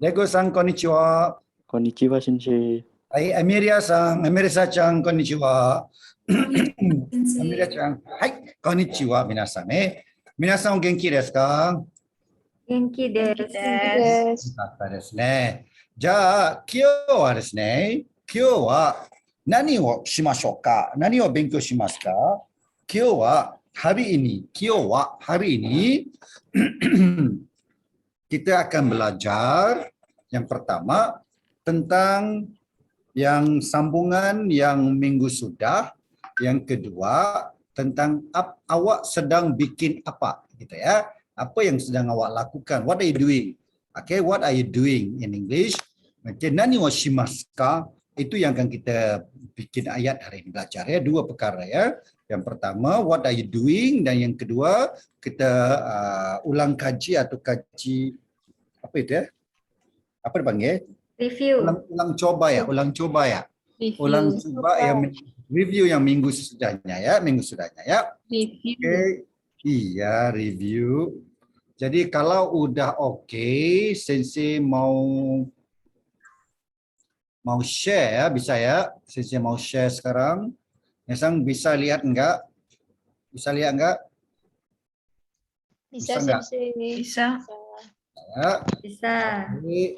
Dego-san, konnichiwa. Konnichiwa, Sensei. Hai, Emiria-san, Emiria-chan, konnichiwa. Emiria-chan, hai, konnichiwa, minasan. Minasan, o genki desu ka? 元気です。です。よかったですね。じゃあ、今日はですね、今日は何をしましょうか？何を勉強しますか？今日はhari ini kita akan belajar yang pertama tentang yang sambungan yang minggu sudah, yang kedua tentang awak sedang bikin apa gitu ya. Apa yang sedang awak lakukan? What are you doing? Okay, what are you doing in English? Okay, nani wa shimasu ka? Itu yang akan kita bikin ayat hari ini belajar ya. Dua perkara ya. Yang pertama, what are you doing? Dan yang kedua, kita ulang kaji atau kaji apa itu ya? Apa dipanggil? Review. Ulang coba ya. Ulang coba yang review yang minggu sudahnya ya. Review. Okay. Iya, review. Jadi kalau udah oke, Sensei mau share ya, bisa ya. Sensei mau share sekarang. Yang bisa lihat enggak? Bisa lihat enggak? Bisa, enggak? Sensei. Bisa. Ya. Bisa. Jadi,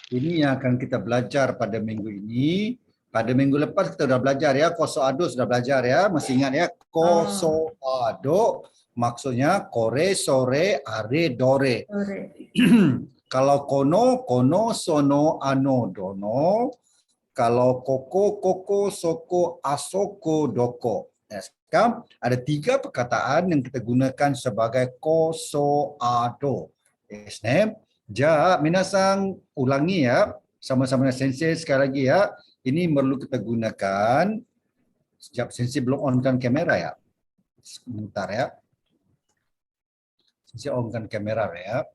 ini yang akan kita belajar pada minggu ini. Pada minggu lepas kita sudah belajar ya. Koso ado sudah belajar ya. Masih ingat ya? Koso ado. Maksudnya kore, sore, are, dore. Kalau kono, sono, ano, dono. Kalau koko, soko, asoko, doko. Sekarang ada 3 perkataan yang kita gunakan sebagai koso ado. Yes, ja, minasang ulangi ya. Sama-sama Sensei sekali lagi ya. Ini perlu kita gunakan. Sekejap, Sensei belum onkan kamera ya. Sebentar ya. Sensei onkan kamera ya.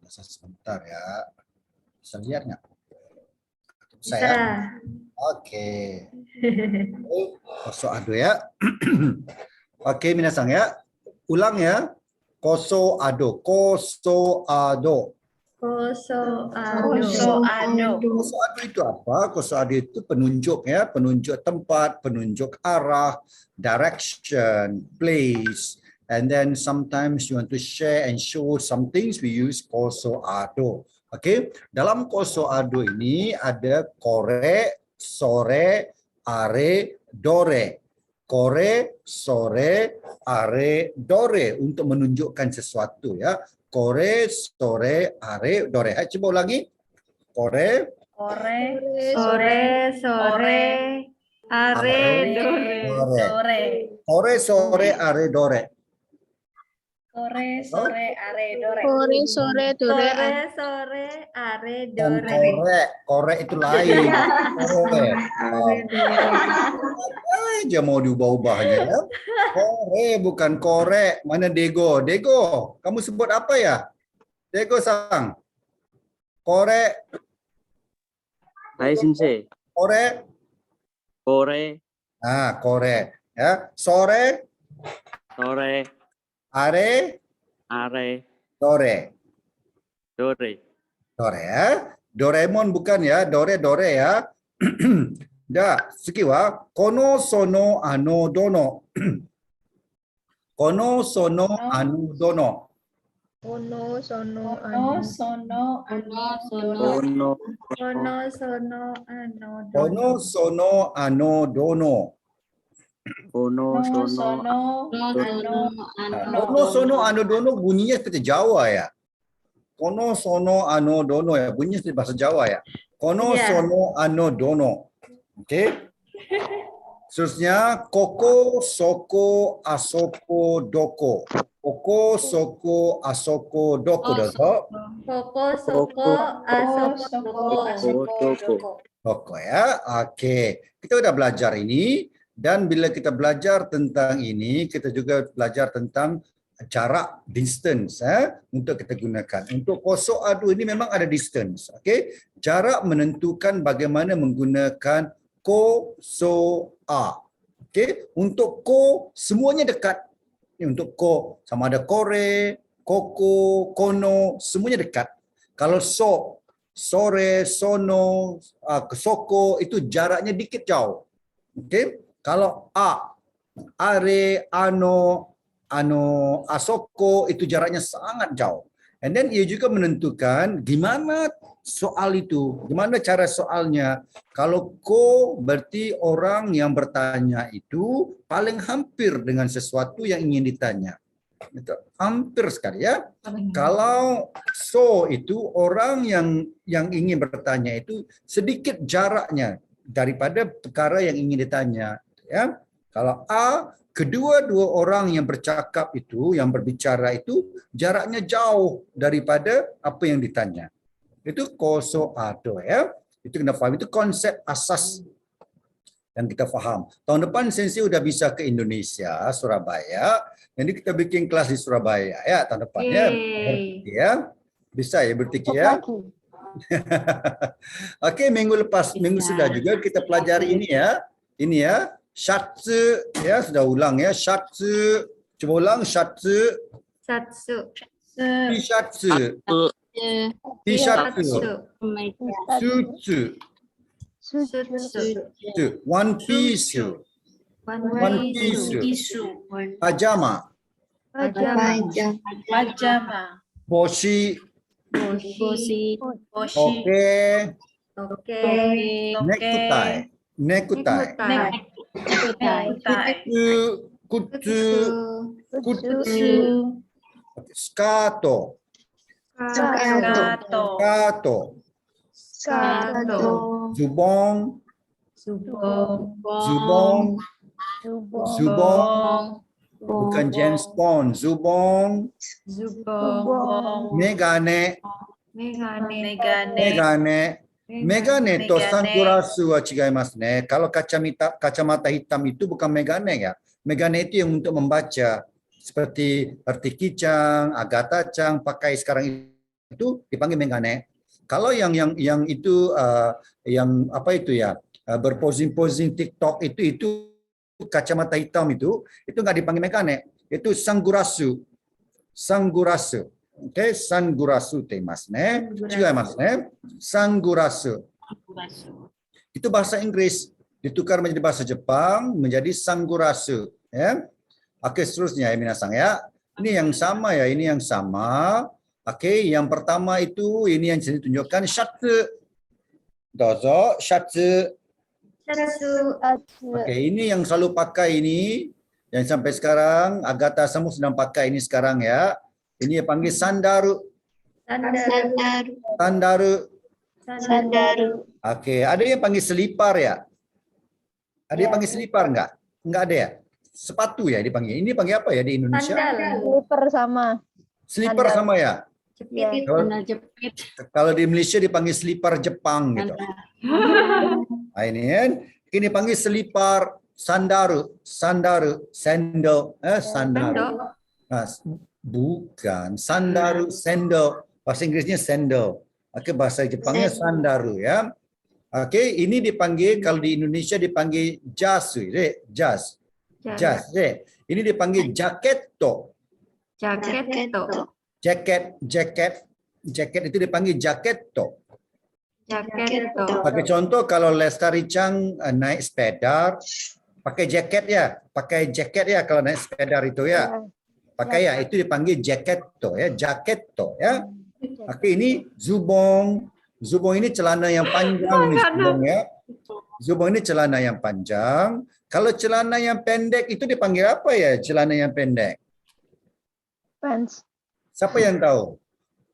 Sebentar ya. Bisa lihat nggak? Bisa. Saya. Oke. Koso ado ya. Oke, minasang ya. Ulang ya. Koso ado. Koso ado. Koso Koso ado. ado. Koso ado itu apa? Koso ado itu penunjuk ya, penunjuk tempat, penunjuk arah, direction, place, and then sometimes you want to share and show some things, we use koso ado. Oke, dalam koso ado ini ada kore, sore, are, dore. Kore, sore, are, dore untuk menunjukkan sesuatu ya. Kore, sore, are, dore. Coba ulangi. Kore, Sore, are, dore. Kore, sore, are, dore. Kore, sore, dore. Dan kore itu lain. Kore. Aja mau diubah-ubahnya ya. Kore bukan kore. Mana Dego? Dego, kamu sebut apa ya? Dego sang. Kore. Hai, Sensei. Kore. Kore, Nah, kore. Ya. Sore, sore, are, are, dore. dore. Dore ya. Doraemon bukan ya. Dore ya. Da, suki wa kono sono ano dono. Kono sono ano dono. Ono, sono, Ono, Kono sono ano dono. ono, sono, Kono sono ano dono bunyinya seperti Jawa ya. Kono sono ano dono ya, bunyinya seperti bahasa Jawa ya. Kono Iya. sono ano dono. Oke. Seterusnya koko, soko, asoko, doko. Koko, soko, asoko, doko. Koko, soko, doko. Doko ya. Oke. Kita udah belajar ini. Dan bila kita belajar tentang ini, kita juga belajar tentang jarak, distance untuk kita gunakan. Untuk koso ado ini memang ada distance. Oke. Jarak menentukan bagaimana menggunakan ko, so, a. Okey, untuk ko semuanya dekat. Ini untuk ko sama ada kore, koko, kono, semuanya dekat. Kalau sore, sono, soko itu jaraknya dikit jauh. Oke? Kalau are, asoko itu jaraknya sangat jauh. And then ia juga menentukan gimana soal itu, gimana cara soalnya. Kalau ko berarti orang yang bertanya itu paling hampir dengan sesuatu yang ingin ditanya. Itu hampir sekali ya. Kalau so itu orang yang ingin bertanya itu sedikit jaraknya daripada perkara yang ingin ditanya. Ya, kalau kedua orang yang bercakap itu, yang berbicara itu jaraknya jauh daripada apa yang ditanya. Itu koso ado ya. Itu kena faham. Itu konsep asas yang kita faham. Tahun depan Sensi udah bisa ke Indonesia, Surabaya. Jadi kita bikin kelas di Surabaya ya tahun depan ya. Ya. Bisa ya bertiki ya. Oke, minggu sudah juga kita pelajari ini ya. Ini ya. Shatsu ya sudah ulang ya. Shatsu. Coba ulang shatsu. Satsu. T-shatsu. T-shatsu. Sutsu. Sutsu. One piece. One piece. Pajama. Pajama. Boshi. Boshi. Oke. Oke. Necktie. Necktie. Kutsu. Kutsu. Skato. Skato. Zubong. Zubong. Bukan James Bond. Zubong. Megane. Megane to sunglassu wa chigaimasu ne. Kalau kacamata hitam itu bukan megane ya. Megane itu yang untuk membaca. Seperti Erti Kicang, Agatha Chang pakai sekarang itu dipanggil megane. Kalau yang itu yang apa itu ya berposing-posing TikTok itu kacamata hitam itu nggak dipanggil megane. Itu sunglassu. Sunglassu. Oke, sunglassu teimasu ne. Chigaimasu ne. Sunglassu. Itu bahasa Inggris ditukar menjadi bahasa Jepang menjadi sunglassu ya. Oke, seterusnya ya minasang ya. Ini yang sama ya, ini yang sama. Oke, yang pertama itu ini yang saya tunjukkan shatsu. Dozo, shatsu. Oke, ini yang selalu pakai ini yang sampai sekarang Agatha Samu sedang pakai ini sekarang ya. Ini panggil sandaru. Sandaru. Oke, ada yang panggil selipar ya? Ada yang panggil selipar enggak? Enggak ada ya? Sepatu ya dipanggil. Ini panggil apa ya di Indonesia? Slipper sama. Slipper sama ya? Jepit. Kalau di Malaysia dipanggil selipar Jepang gitu. Nah, ini kan ini panggil selipar sandaru, sandal. Nah, bukan sandaru, sandal. Bahasa Inggrisnya sandal. Oke, bahasa Jepangnya sandaru ya. Oke, ini dipanggil kalau di Indonesia dipanggil jasu, jas. Ini dipanggil jaketto. Jaket itu dipanggil jaketto. Pakai contoh kalau Lestari Chang naik sepeda, pakai jaket ya kalau naik sepeda itu ya. Pakai ya itu dipanggil jaketto ya. Oke, ini zubong. Zubong ini celana yang panjang nih zubong ya. Zubong ini celana yang panjang. Kalau celana yang pendek itu dipanggil apa ya? Celana yang pendek. Pants. Siapa yang tahu?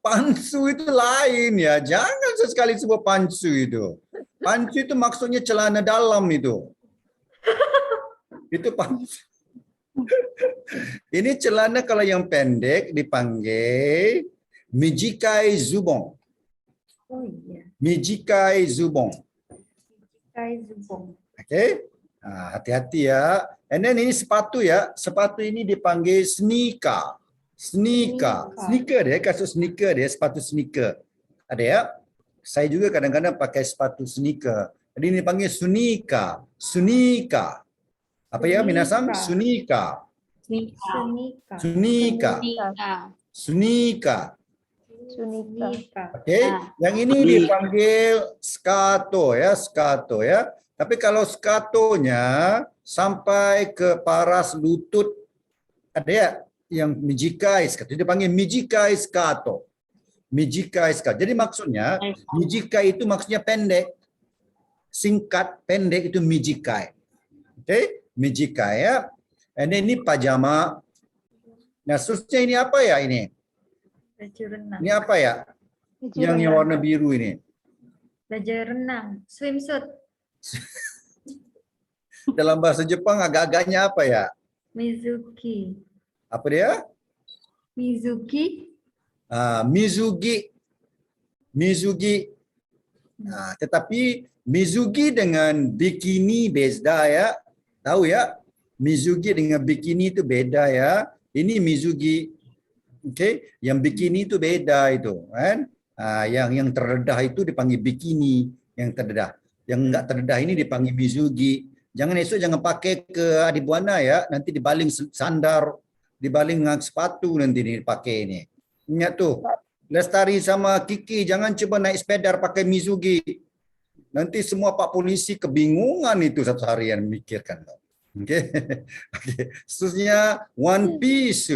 Pantsu itu lain ya. Jangan sesekali sebut pantsu itu. Pantsu itu maksudnya celana dalam itu. Itu pantsu. Ini celana kalau yang pendek dipanggil mijikai zubong. Oh iya. Mijikai zubong. Oke. Nah, hati-hati ya. And then ini sepatu ya. Sepatu ini dipanggil sneaker. Sneaker dia, kasut sneaker dia, sepatu sneaker. Ada ya? Saya juga kadang-kadang pakai sepatu sneaker. Jadi ini dipanggil sunika. Apa ya minasang? Sunika. Sunita. Nika. Oke, yang ini dipanggil scato ya, scato ya. Tapi kalau scatonya sampai ke paras lutut, ada ya yang mijikai scato, dipanggil mijikai scato. Mijikai scato. Jadi maksudnya mijikai itu maksudnya pendek, singkat, pendek itu mijikai. Oke, mijikai ya. Ini pajama. Nah, seterusnya ini apa ya ini? Baju renang. Ini apa ya? Yang warna biru ini. Baju renang. Swimsuit. Dalam bahasa Jepang agak-agaknya apa ya? Mizuki. Apa dia? Mizuki. Mizugi. Mizugi. Tetapi Mizugi dengan bikini beda ya. Tahu ya? Mizugi dengan bikini itu beda ya. Ini Mizugi. Oke, yang bikini itu beda itu, kan? Yang terdedah itu dipanggil bikini, yang terdedah. Yang enggak terdedah ini dipanggil Mizugi. Jangan pakai ke Adibuana ya, nanti dibaling sandar, dibaling dengan sepatu nanti dipakai ini. Ingat tuh, Lestari sama Kiki jangan coba naik sepeda pakai Mizugi. Nanti semua Pak Polisi kebingungan itu satu harian mikirkan. Oke. Oke. Seterusnya One Piece.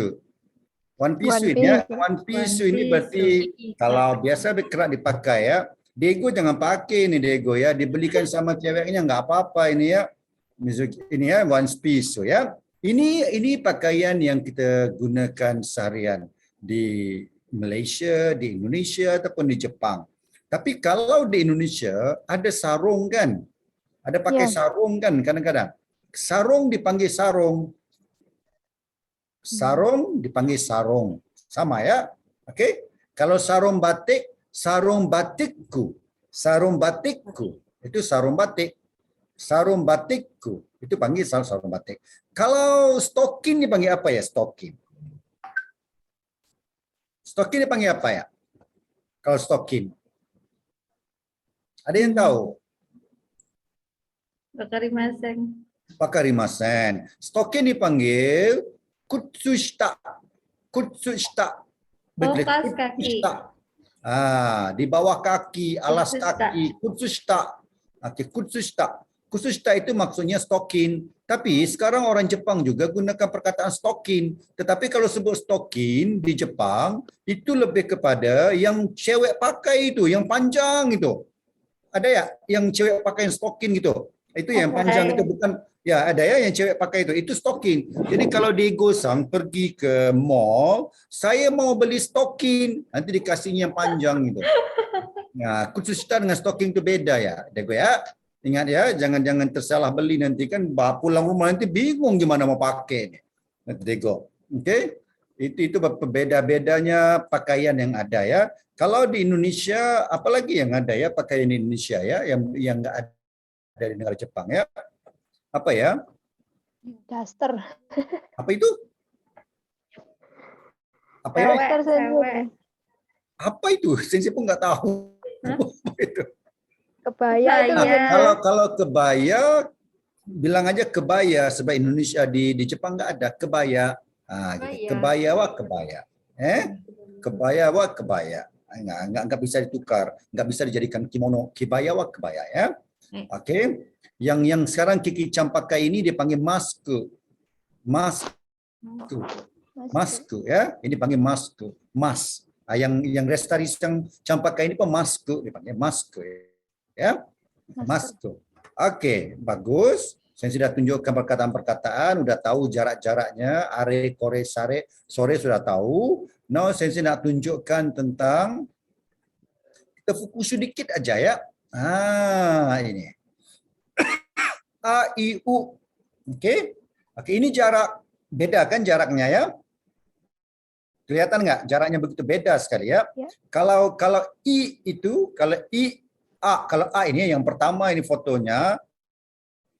One Piece ini ya, One Piece ini berarti kalau biasa kerap dipakai ya. Dego jangan pakai ini Dego ya, dibelikan sama ceweknya nggak apa-apa ini ya. Ini ya One Piece ya. Ini pakaian yang kita gunakan seharian di Malaysia, di Indonesia ataupun di Jepang. Tapi kalau di Indonesia ada sarung kan? Ada pakai sarung kan kadang-kadang. Sarung dipanggil sarung. Sarung dipanggil sarung. Sama ya. Oke. Kalau sarung batikku. Sarung batikku. Itu sarung batik. Sarung batikku. Itu panggil sarung batik. Kalau stokin dipanggil apa ya? Stokin. Stokin dipanggil apa ya? Kalau stokin. Ada yang tahu? Wakarimasen. Wakarimasen. Stokin dipanggil kutsushita. Kutsushita. Kaos kaki. Di bawah kaki, alas kaki, kutsushita. Oke, kutsushita. Kutsushita itu maksudnya stokin. Tapi sekarang orang Jepang juga gunakan perkataan stokin. Tetapi kalau sebut stokin di Jepang, itu lebih kepada yang cewek pakai itu, yang panjang itu. Ada ya yang cewek pakai stokin gitu. Itu yang panjang itu bukan. Ya, ada ya yang cewek pakai itu stocking. Jadi kalau Dego-san pergi ke mall, saya mau beli stocking, nanti dikasihnya yang panjang gitu. Nah, kutsushita dengan stocking itu beda ya, Dego ya. Ingat ya, jangan tersalah beli nanti kan pulang rumah nanti bingung gimana mau pakai nih. Dego. Oke? Itu beda-bedanya pakaian yang ada ya. Kalau di Indonesia, apalagi yang ada ya pakaian di Indonesia ya, yang enggak ada di negara Jepang ya. Apa ya? Daster. Apa itu? Apa ya? Daster sensei. Apa itu? Sensei pun nggak tahu. Apa itu? Kebaya itu ya. Kalau kebaya, bilang aja kebaya sebab Indonesia di Jepang nggak ada kebaya. Gitu. Kebaya wah kebaya. Kebaya wah kebaya. Nggak bisa ditukar, nggak bisa dijadikan kimono. Kebaya wah kebaya ya. Oke. Yang sekarang Kiki Chan pakai ini dipanggil masku. Masku ya. Ini dipanggil masku. Mas. Yang Lestari Chan pakai ini pun masku dipanggil masku ya. Masku. Oke, bagus. Saya sudah tunjukkan perkataan-perkataan, sudah tahu jarak-jaraknya, are, kore, sore sudah tahu. Now saya nak tunjukkan tentang kita fokus sedikit aja ya. Ini. A, I, U. Oke. Oke, ini jarak. Beda kan jaraknya ya? Kelihatan nggak? Jaraknya begitu beda sekali ya. Kalau I itu, kalau A ini yang pertama ini fotonya,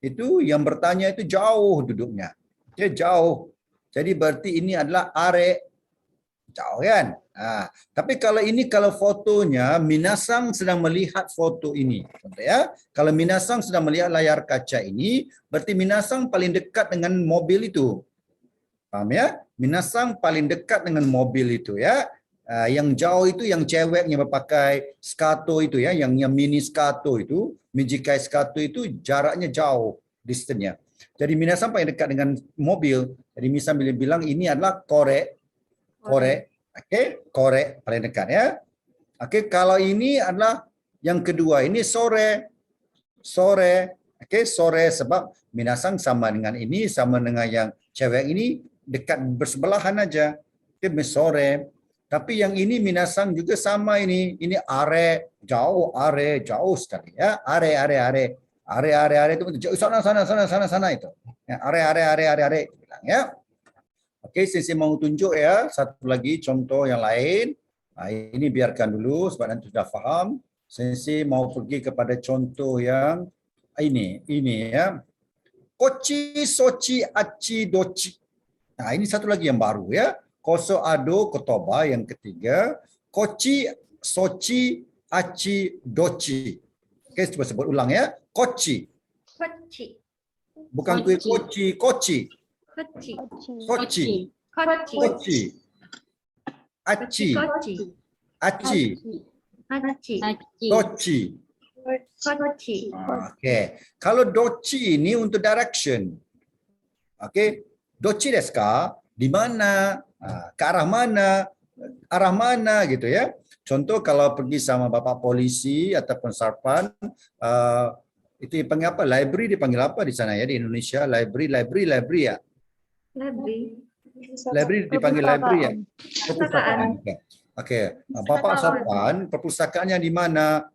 itu yang bertanya itu jauh duduknya. Dia jauh. Jadi berarti ini adalah are. Jauh kan? Tapi kalau fotonya Minasang sedang melihat foto ini, ya. Kalau Minasang sedang melihat layar kaca ini, berarti Minasang paling dekat dengan mobil itu. Paham ya? Minasang paling dekat dengan mobil itu ya. Yang jauh itu yang ceweknya berpakai skato itu ya, yang mini skato itu, mijikai skato itu jaraknya jauh distance-nya. Jadi Mina sampai dekat dengan mobil. Jadi Misa bilang ini adalah korek. Okey, korek paling dekat ya. Okey, kalau ini adalah yang kedua, ini sore. Okey, sore sebab minasang sama dengan ini, sama dengan yang cewek ini dekat bersebelahan aja. Okey, sore. Tapi yang ini minasang juga sama ini. Ini are, jauh sekali ya. Are itu jauh sana itu. Ya, are bilang ya. Okey, saya mau tunjuk ya satu lagi contoh yang lain. Ini biarkan dulu sebab nanti sudah faham. Saya mau pergi kepada contoh yang ini ya. Kochi, sochi, achi, dochi. Nah, ini satu lagi yang baru ya. Koso, ado, kotoba yang ketiga. Kochi, sochi, achi, dochi. Okey, coba sebut ulang ya. Kochi. Kochi. Bukan kue kochi, kochi. Kochi. Kochi. Kochi. Kochi. Achi. Kochi. Achi. Achi. Dochi. Kochi. Okey. Kalau dochi ini untuk direction. Okey. Dochi desu ka? Di mana? Ke arah mana? Arah mana gitu ya. Contoh kalau pergi sama bapak polisi ataupun sarpan, itu dipanggil apa? Library dipanggil apa di sana ya di Indonesia? Library ya. Library dipanggil library ya. Perpustakaan. Okey. Bapak sarpan, perpustakaannya di mana?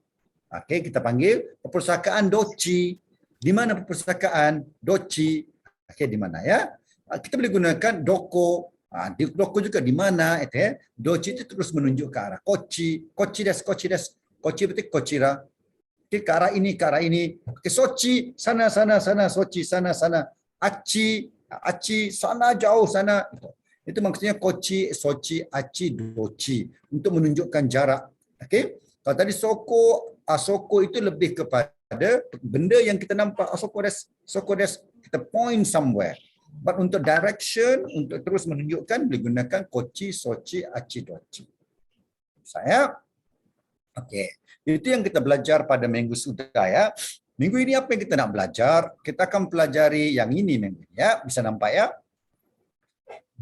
Okey, kita panggil perpustakaan dochi. Di mana perpustakaan? Dochi. Okey, di mana ya? Kita boleh gunakan doko. Doko juga di mana itu ya. Dochi itu terus menunjuk ke arah kochi. Kochi desu. Kochi berarti kochira. Okey, ke arah ini. Okey, sochi sana sochi sana. Achi sana jauh sana. Itu maksudnya kochi, sochi, achi, dochi untuk menunjukkan jarak. Okey. Kalau tadi soko itu lebih kepada benda yang kita nampak. Soko des, kita point somewhere. But untuk direction, untuk terus menunjukkan, boleh gunakan kochi, sochi, achi, dochi. Saya, okey. Itu yang kita belajar pada minggu sudah ya. Minggu ini apa yang kita nak belajar? Kita akan pelajari yang ini minggu ini ya. Bisa nampak ya?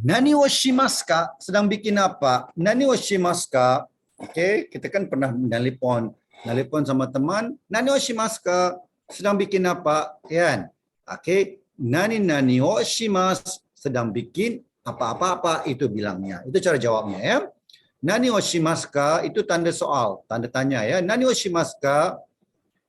Nani wo shimasu ka? Sedang bikin apa? Nani wo shimasu ka? Okey, kita kan pernah nelpon sama teman. Nani wo shimasu ka? Sedang bikin apa? Kan? Okey. Nani wo shimasu, sedang bikin apa-apa itu bilangnya. Itu cara jawabnya ya. Nani wo shimasu ka itu tanda soal, tanda tanya ya. Nani wo shimasu ka?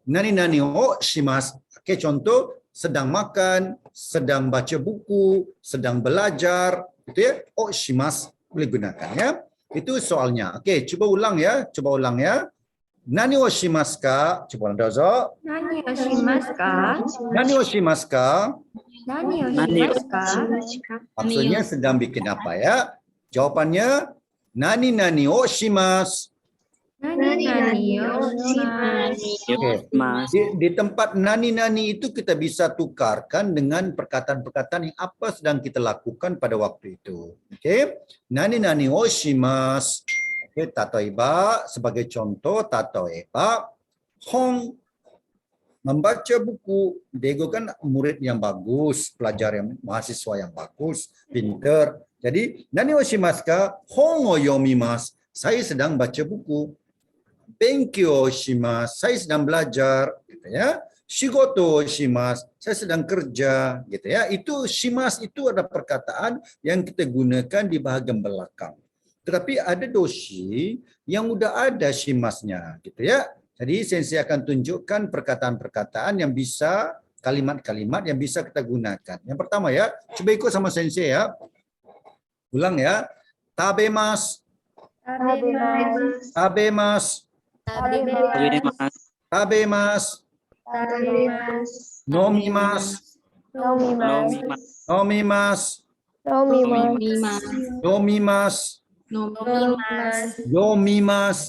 Nani wo shimasu. Okey, contoh sedang makan, sedang baca buku, sedang belajar, itu ya. Oh shimasu boleh gunakan ya. Itu soalnya. Okey, cuba ulang ya. Nani wo shimasu ka? Cuba dozo. Nani wo shimasu ka? Nani wo shimasu ka? Nani wo shimasu ka? Maksudnya sedang bikin apa ya? Jawapannya nani wo shimasu. Nani wo shimasu. Okey. Di tempat nani itu kita bisa tukarkan dengan perkataan-perkataan yang apa sedang kita lakukan pada waktu itu. Okey. Nani wo shimasu. Okey, tatoeba sebagai contoh tatoeba hong, membaca buku. Diego kan murid yang bagus, pelajar yang mahasiswa yang bagus, pintar. Jadi nani wo shimasu ka? Hong o yomimasu. Saya sedang baca buku. Benkyou shimasu. Saya sedang belajar, gitu ya. Shigoto shimasu. Saya sedang kerja, gitu ya. Itu shimasu itu ada perkataan yang kita gunakan di bahagian belakang. Tetapi ada doshi yang udah ada shimasnya, gitu ya. Jadi sensei akan tunjukkan perkataan-perkataan yang bisa, kalimat-kalimat yang bisa kita gunakan. Yang pertama ya, coba ikut sama sensei ya. Ulang ya. Tabemasu. Tabemasu. Tabemasu. Nomimasu. Nomimasu. Nomimasu. Yomimasu.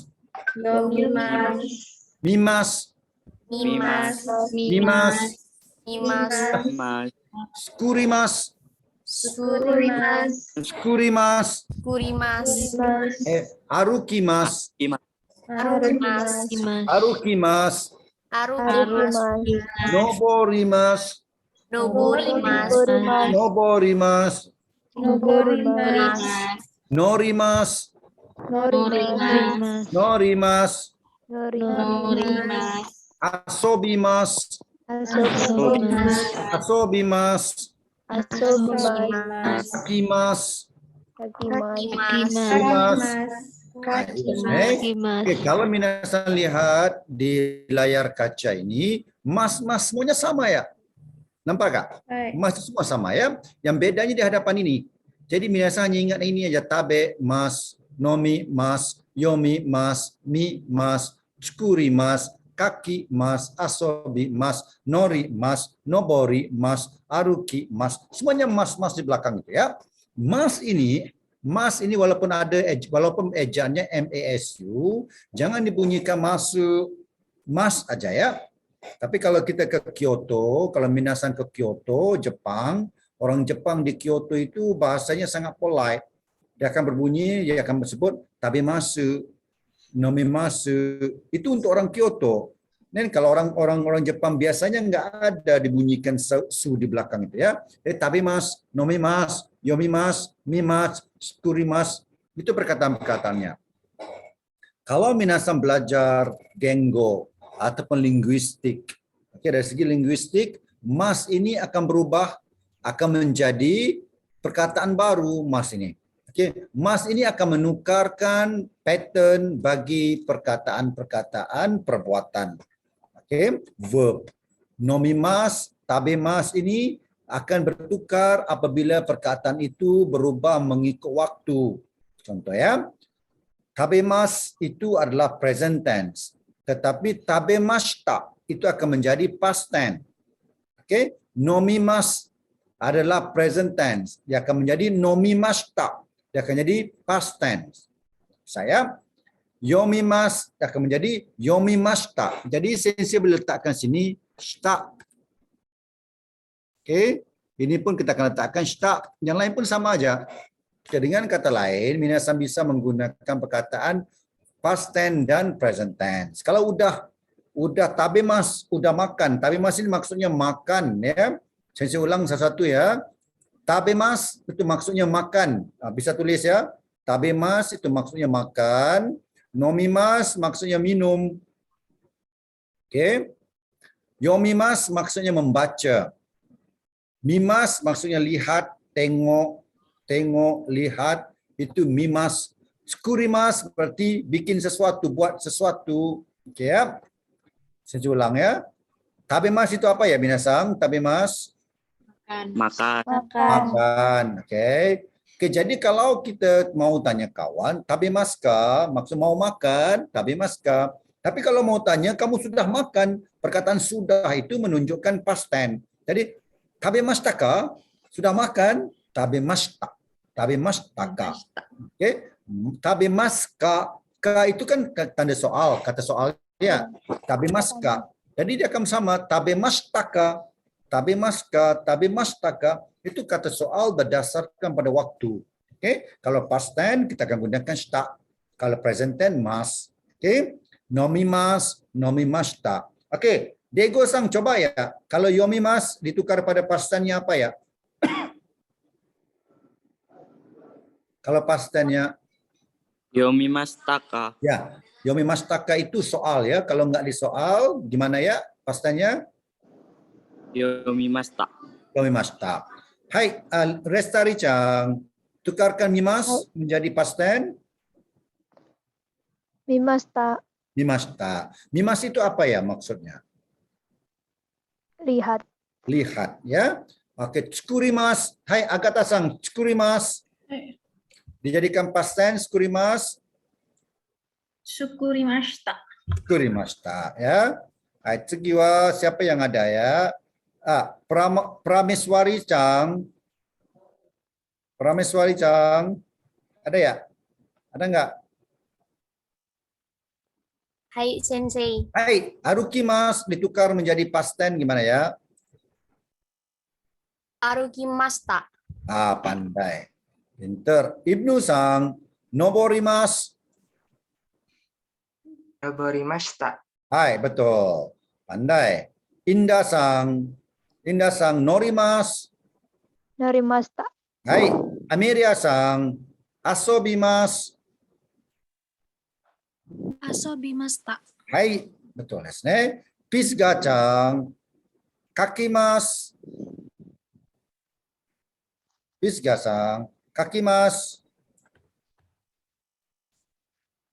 Mimasu. Mimasu. Skurimasu. Sukurimasu. Tsukurimasu. Kurimasu. Arukimasu. Arukimasu. Arukimasu. Arukimasu. Noborimasu. Noborimasu. Noborimasu. Noborimasu. Norimasu. Norimasu. Asobimasu. Asobimasu. Akimasu. Oke, kalau minasan lihat di layar kaca ini, mas-mas semuanya sama ya? Nampak Kak? Mas semua sama ya? Yang bedanya di hadapan ini. Jadi minasan hanya ingat ini aja, tabe, mas, nomi, mas, yomi, mas, mi, mas, tsukuri, mas, kaki, mas, asobi, mas, nori, mas, nobori, mas, aruki, mas. Semuanya mas-mas di belakang itu ya. Mas ini walaupun ejaannya MASU, jangan dibunyikan masuk mas aja ya. Tapi kalau kita ke Kyoto, kalau minasan ke Kyoto, Jepang, orang Jepang di Kyoto itu bahasanya sangat polite. Dia akan berbunyi, dia akan bersebut tabimasu, nomimasu. Itu untuk orang Kyoto. Dan kalau orang Jepang biasanya nggak ada dibunyikan su di belakang itu ya. Tabimas, nomimas, yomimas, mimas, skurimas, itu perkataan-perkataannya. Kalau minasan belajar Gengo ataupun linguistik, oke, dari segi linguistik, mas ini akan berubah, akan menjadi perkataan baru mas ini. Oke, mas ini akan menukarkan pattern bagi perkataan-perkataan perbuatan. Oke, verb. Nomimas, tabemas ini akan bertukar apabila perkataan itu berubah mengikut waktu. Contoh ya, tabemas itu adalah present tense. Tetapi tabemashita itu akan menjadi past tense. Oke, nomimas adalah present tense. Dia akan menjadi nomimashita. Dia akan jadi past tense. Saya yomimas akan menjadi yomimashita. Jadi saya boleh letakkan sini shita. Oke, ini pun kita akan letakkan shita. Yang lain pun sama aja. Dengan kata lain, minasan bisa menggunakan perkataan past tense dan present tense. Kalau udah tabemas, udah makan. Tabemas ini maksudnya makan ya. Saya ulang satu-satu ya. Tabemas itu maksudnya makan. Bisa tulis ya. Tabemas itu maksudnya makan. Nomimas maksudnya minum. Oke. Yomimas maksudnya membaca. Mimas maksudnya lihat, tengok, lihat. Itu mimas. Skurimas berarti bikin sesuatu, buat sesuatu. Oke ya. Saya ulang ya. Tabemas itu apa ya minasan? Tabemas? Makan. Oke. Oke, jadi kalau kita mau tanya kawan, tabemaska, maksud mau makan, tabemaska. Tapi kalau mau tanya, kamu sudah makan, perkataan sudah itu menunjukkan past tense. Jadi, tabemastaka, sudah makan, tabemastaka. Oke. Tabemaska, ka itu kan tanda soal, kata soal ya. Tabemaska. Jadi dia akan sama tabemastaka, tabemastaka itu kata soal berdasarkan pada waktu. Oke, kalau past tense kita akan gunakan shita. Kalau present tense mas. Oke, nomimas, nomimashita. Oke, Dego sang coba ya. Kalau yomimas ditukar pada past tense-nya apa ya? Kalau past tense-nya Yomimastaka. ya, yomimastaka itu soal ya. Kalau nggak di soal, gimana ya pastannya? Yomimasta. Yomimasta. Hai, Restari-chan, tukarkan mimas menjadi past tense. Mimasta. Mimasta. Mimas itu apa ya maksudnya? Lihat. Lihat ya. Oke, tsukurimas. Hai, Agata-san, tsukurimas. Dijadikan past tense, tsukurimas. Sukurimashita. Tsukurimashita ya. Hai, tsugi wa siapa yang ada ya? Prameswari-chan. Prameswari-chan. Ada ya? Ada enggak? Hai Sensei. Hai, arukimas ditukar menjadi past tense gimana ya? Arukimashita. Pandai. Pinter. Ibnu sang, noborimasu. Noborimashita. Hai, betul. Pandai. Indah sang, norimasu. Norimashita. Hai, Amelia sang, asobimasu. Asobimasta. Hai, betulですね。Pisga cang, kakimasu. Pisga sang, kakimasu.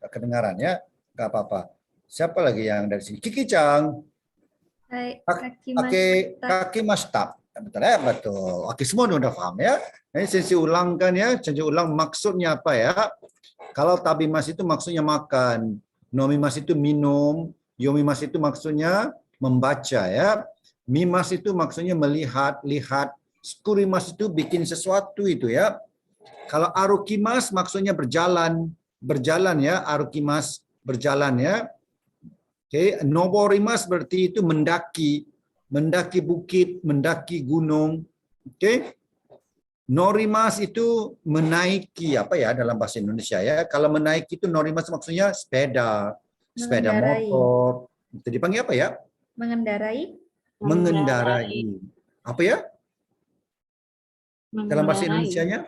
Nggak kedengaran ya? Nggak apa-apa. Siapa lagi yang dari sini? Kiki cang. Hai, Oke, kakimashita. Betul ya? Betul. Oke, semua udah paham ya. Ini sesi ulangkan ya. Sesi ulang maksudnya apa ya? Kalau tabimas itu maksudnya makan. Nomimas itu minum. Yomimas itu maksudnya membaca ya. Mimas itu maksudnya melihat, lihat. Skurimas itu bikin sesuatu itu ya. Kalau arukimas maksudnya berjalan. Berjalan ya, arukimas berjalan ya. Oke, noborimas berarti itu mendaki, mendaki bukit, mendaki gunung. Oke. Norimas itu menaiki apa ya dalam bahasa Indonesia ya. Kalau menaiki itu norimas maksudnya sepeda, sepeda Mengendarai. motor. Itu dipanggil apa ya? Mengendarai. Mengendarai. Apa ya? Dalam bahasa Indonesianya?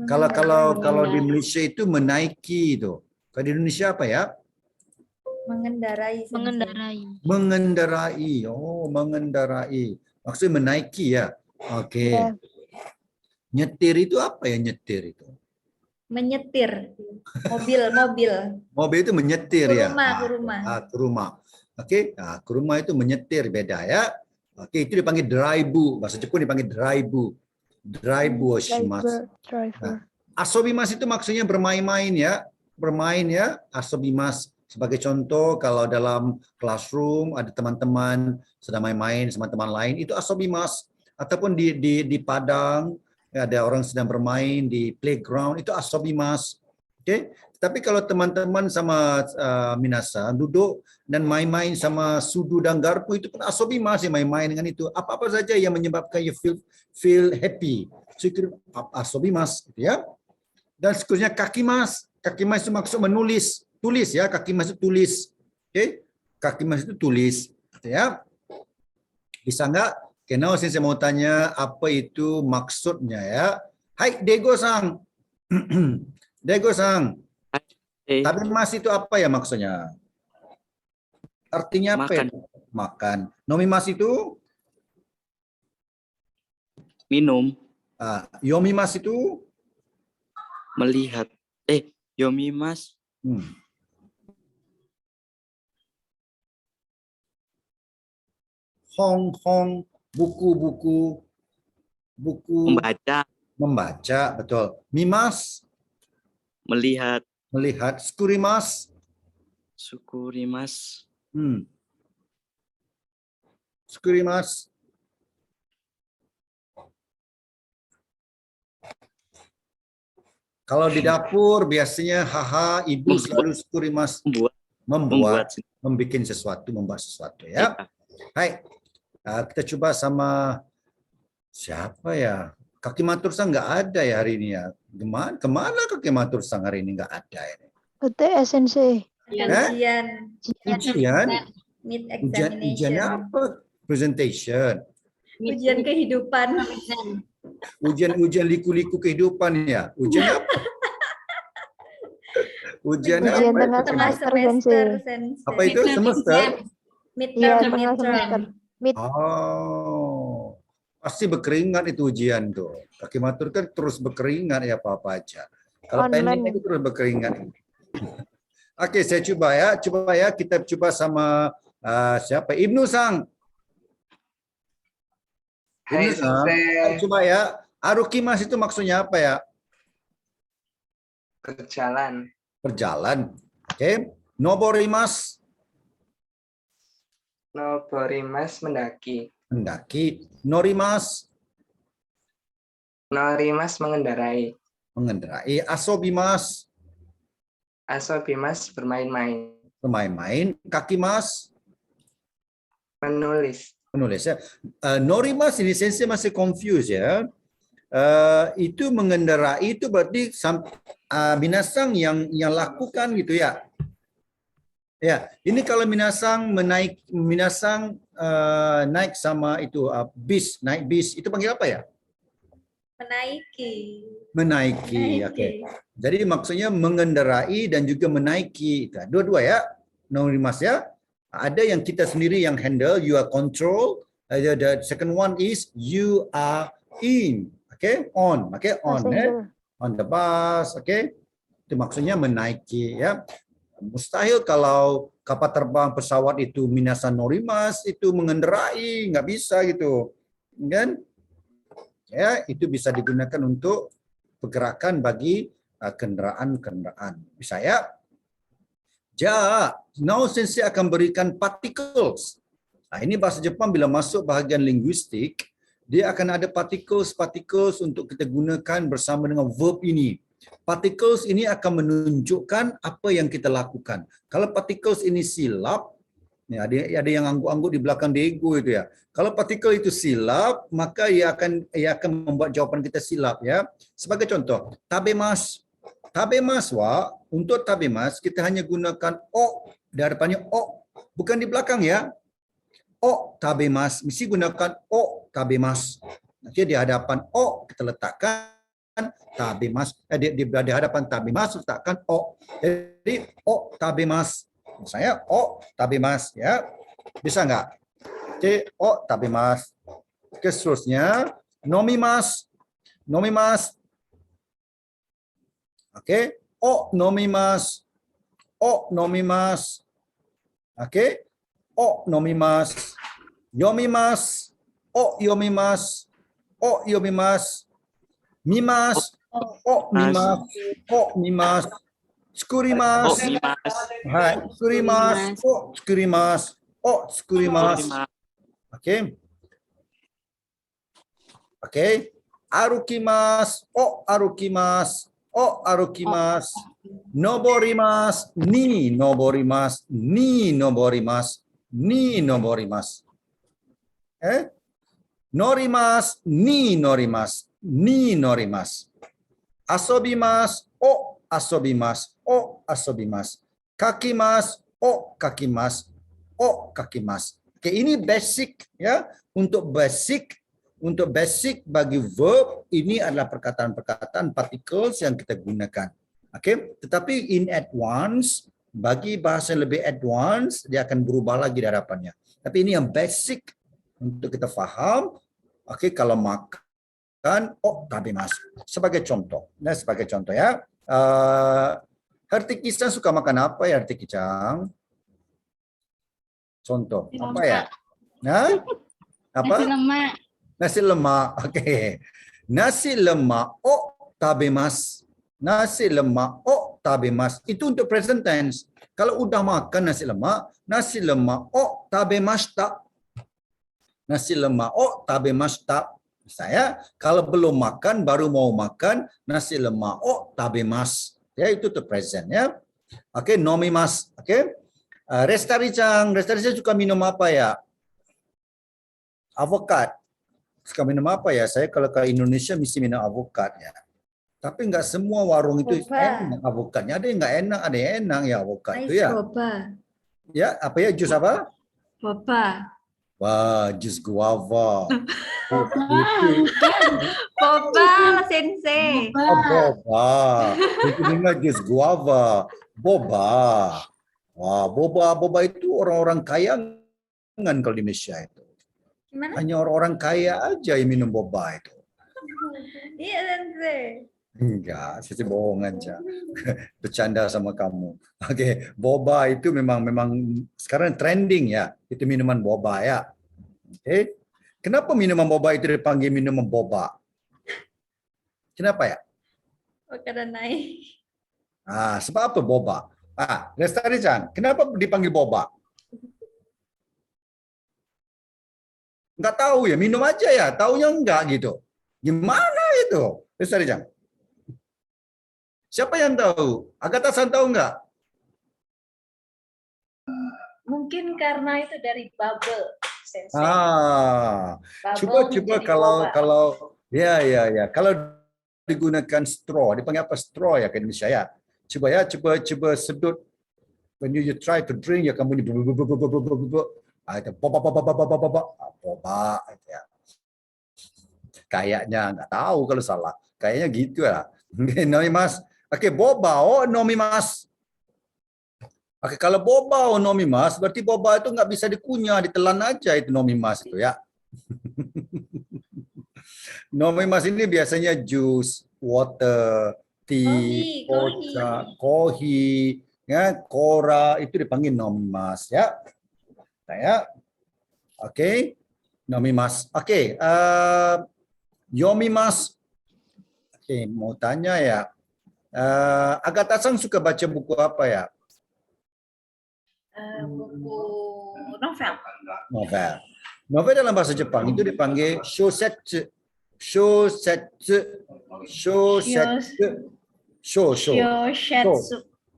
Kalau di Malaysia itu menaiki itu. Kalau di Indonesia apa ya? Mengendarai. Sensei. Mengendarai. Mengendarai. Oh, mengendarai. Maksudnya menaiki ya. Oke. Ya. Nyetir itu apa ya nyetir itu? Menyetir. Mobil. Mobil itu menyetir Ke ya. rumah, ke rumah. Ke rumah. Oke, nah, ke rumah itu menyetir beda ya. Oke, itu dipanggil draibu. Bahasa Jepang dipanggil draibu. Draibu shimasu. Driver. Asobimas itu maksudnya bermain-main ya. Bermain ya, asobimas. Sebagai contoh, kalau dalam classroom ada teman-teman sedang main-main sama teman lain, itu asobimas. Ataupun di padang, ada orang sedang bermain di playground, itu asobimas. Oke? Tapi kalau teman-teman sama minasan duduk dan main-main sama sudu dan garpu, itu pun asobimas ya, main-main dengan itu. Apa-apa saja yang menyebabkan you feel happy. So, itu asobimas, gitu ya. Dan seterusnya kakimas. Kakimas itu maksud menulis. Tulis ya, kakimas itu tulis. Oke? Kakimas itu tulis, gitu ya. Bisa nggak? Kenal saya mau tanya apa itu maksudnya ya. Hai, Dego-sang. Dego-sang. Tabimas itu apa ya maksudnya? Artinya apa Makan. ya? Makan. Nomimas itu? Minum. Yomimas itu? Melihat. Yomimas. Hong, buku. Membaca. Membaca, betul. Mimas, Melihat. melihat. Skurimas, Sukurimas. skurimas. Kalau di dapur biasanya haha ibu selalu skurimas membuat sesuatu, membuat sesuatu ya. Hai, kita coba sama siapa ya? Kaki Matur-san nggak ada ya hari ini ya. Kemana Kaki Matur-san hari ini nggak ada ini? UTS Sensei. Ujian. Ujian? Mid Ujian examination. apa? Presentation. Ujian kehidupan. Ujian liku-liku kehidupan ya. Ujian apa? Ujian Ujian apa? Tengah semester, semester. Sensei. Sensei. Apa itu semester? Iya, Midterm. tengah semester. Mid. Oh, pasti berkeringat itu ujian tuh. Kaki Matur kan terus berkeringat ya apa-apa aja. Kalau Online. pending itu terus berkeringat. Oke, saya coba ya. Kita coba sama siapa? Ibnu Sang. Hai, Sensei. Coba ya. Arukimas itu maksudnya apa ya? Berjalan. Berjalan. Oke. Noborimas. Noborimas mendaki. Mendaki. Norimas. Norimas mengendarai. Mengendarai. Asobimas. Asobimas bermain-main. Bermain-main. Kakimas. Menulis. Penulis ya. Norimas ini sensei masih confused ya. itu mengendarai itu berarti minasang yang lakukan gitu ya. Ya, ini kalau minasang naik sama itu bis, naik bis itu panggil apa ya? Menaiki. Menaiki. Oke. Jadi maksudnya mengendarai dan juga menaiki. Dua-dua ya. Norimas ya. Ada yang kita sendiri yang handle, you are control. The second one is you are in. Okay, on. Okay, on. On the bus. Okay. Itu maksudnya menaiki ya. Mustahil kalau kapal terbang pesawat itu minasan norimas itu mengendarai, nggak bisa gitu, kan? Ya, itu bisa digunakan untuk pergerakan bagi kendaraan-kendaraan. Bisa ya? Ja, now sensei akan berikan particles. Nah, ini bahasa Jepang bila masuk bahagian linguistik, dia akan ada particles untuk kita gunakan bersama dengan verb ini. Particles ini akan menunjukkan apa yang kita lakukan. Kalau particles ini silap, ya, ada yang angguk-angguk di belakang diego itu ya. Kalau partikel itu silap, maka ia akan membuat jawapan kita silap ya. Sebagai contoh, tabemas. Tabemas untuk tabemas kita hanya gunakan o, di hadapannya o, bukan di belakang ya. O tabemas, mesti gunakan o tabemas. Nanti di hadapan o kita letakkan tabemas, di hadapan tabemas letakkan o. Jadi o tabemas. Saya o tabemas ya. Bisa enggak? Oke, o tabemas. Oke, seterusnya nomimas. Nomimas. Oke, o nomimas. O nomimas. Oke. O nomimas. Yomimas. O yomimas. O yomimas. Mimas, o mimas, o mimas, skurimas, hai, skurimas, o skurimas, o skurimas. Oke. Oke. Arukimas, o arukimas, o arukimas. Noborimas, ni noborimas, ni noborimas, ni noborimas. Norimas, ni norimas. Ni norimas. Asobimas, o asobimas, o asobimas. Kakimas, o kakimas, o kakimas. Oke, ini basic ya. Untuk basic bagi verb ini adalah perkataan-perkataan particles yang kita gunakan. Oke, tetapi in advance bagi bahasa lebih advance dia akan berubah lagi di hadapannya. Tapi ini yang basic untuk kita faham. Oke, kalau makan o tabemas sebagai contoh. Nah, sebagai contoh ya. Hertikisan suka makan apa ya Hertikisan? Contoh apa ya? Nah, apa? Nasi lemak. Nasi lemak. Oke. Nasi lemak o tabemas. Nasi lemak o tabemas. Itu untuk present tense. Kalau udah makan nasi lemak o tabemashita. Nasi lemak o tabemashita. Saya kalau belum makan baru mau makan nasi lemak o tabemas. Ya, itu to present ya. Oke, nomimas. Oke. Restari-chan suka minum apa ya? Avokat. Suka minum apa ya? Saya kalau ke Indonesia mesti minum avokat ya. Tapi enggak semua warung itu enak avokatnya. Ada yang enggak enak, ada yang enak ya avokat itu ya. Boba. Ya, apa ya? Jus apa? Boba. Wah, jus guava. Boba, sensei. Boba. Itu dengar jus guava. Boba. Wah, boba itu orang-orang kaya kan kalau di Indonesia itu. Gimana? Hanya orang-orang kaya aja yang minum boba itu. Iya, sensei. Enggak, saya bohong aja. Bercanda sama kamu. Oke, boba itu memang sekarang trending ya. Itu minuman boba ya. Oke. Kenapa minuman boba itu dipanggil minuman boba? Kenapa ya? Oh, karena naik. Sebab apa boba? Lestari-chan, kenapa dipanggil boba? Enggak tahu ya, minum aja ya. Taunya enggak gitu. Gimana itu? Lestari-chan. Siapa yang tahu? Agatha-san tahu enggak? Mungkin karena itu dari bubble, sensei. Coba Bubble kalau menjadi boba. Ya, ya, ya. Kalau digunakan straw, dipanggil apa straw ya ke Indonesia ya? Coba sedut. When you try to drink, ya kamu bunyi itu boba, ya. Kayaknya nggak tahu kalau salah. Kayaknya gitu ya. Nomimas. Oke, boba, oh nomimas. Oke, kalau boba, oh nomimas, berarti boba itu nggak bisa dikunyah, ditelan aja itu nomimas itu ya. Nomimas ini biasanya jus, water, tea, Kohi, kohi, ya, kora itu dipanggil nomimas ya. Ya. Oke. Nomimas. Oke, yomimas. Oke, mau tanya ya. Agatha-san suka baca buku apa ya? buku novel. Novel. Novel dalam bahasa Jepang itu dipanggil shosetsu. Shosetsu. Shosetsu. Shosho.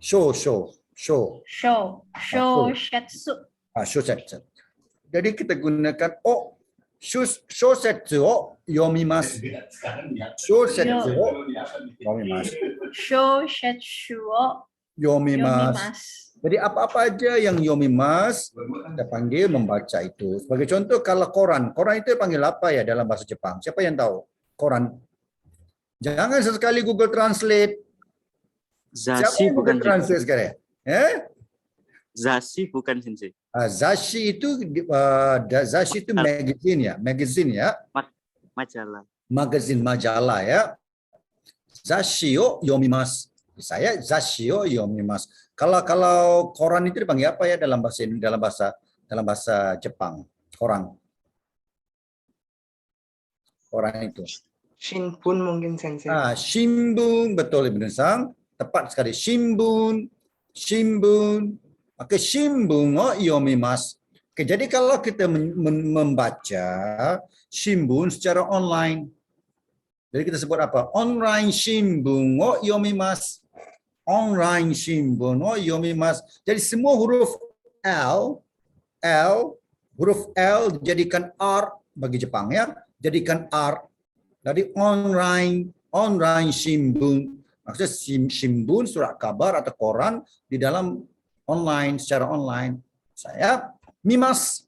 Shoshetsu. Shosho. Shoshetsu. Shosetsu. Jadi kita gunakan shosetsu o yomimasu. Shosetsu o yomimasu. Shoshetsu wo Yomimasu. Jadi apa-apa aja yang yomimasu kita panggil membaca itu. Sebagai contoh kalau koran, koran itu panggil apa ya dalam bahasa Jepang? Siapa yang tahu? Koran. Jangan sesekali Google Translate. Siapa Zashi yang bukan Google Translate sekarang? Zashi bukan Sensei. Zashi itu magazine ya, Majalah. magazine majalah ya. Zashi o yomimasu. Saya zashi o yomimasu. Kalau koran itu dipanggil apa ya dalam bahasa Jepang? Koran itu. Shinbun mungkin Sensei. Shimbun, betul Ibu Nusang. Tepat sekali. Shimbun. Oke, shimbun o yomimasu. Oke, jadi kalau kita membaca shimbun secara online, jadi kita sebut apa? Online shimbun o yomimasu. Online shimbun o yomimasu. Jadi semua huruf L dijadikan R bagi Jepang ya. Jadikan R. Jadi online shimbun. Maksudnya shimbun, surat kabar atau koran di dalam online, secara online. Saya mimas.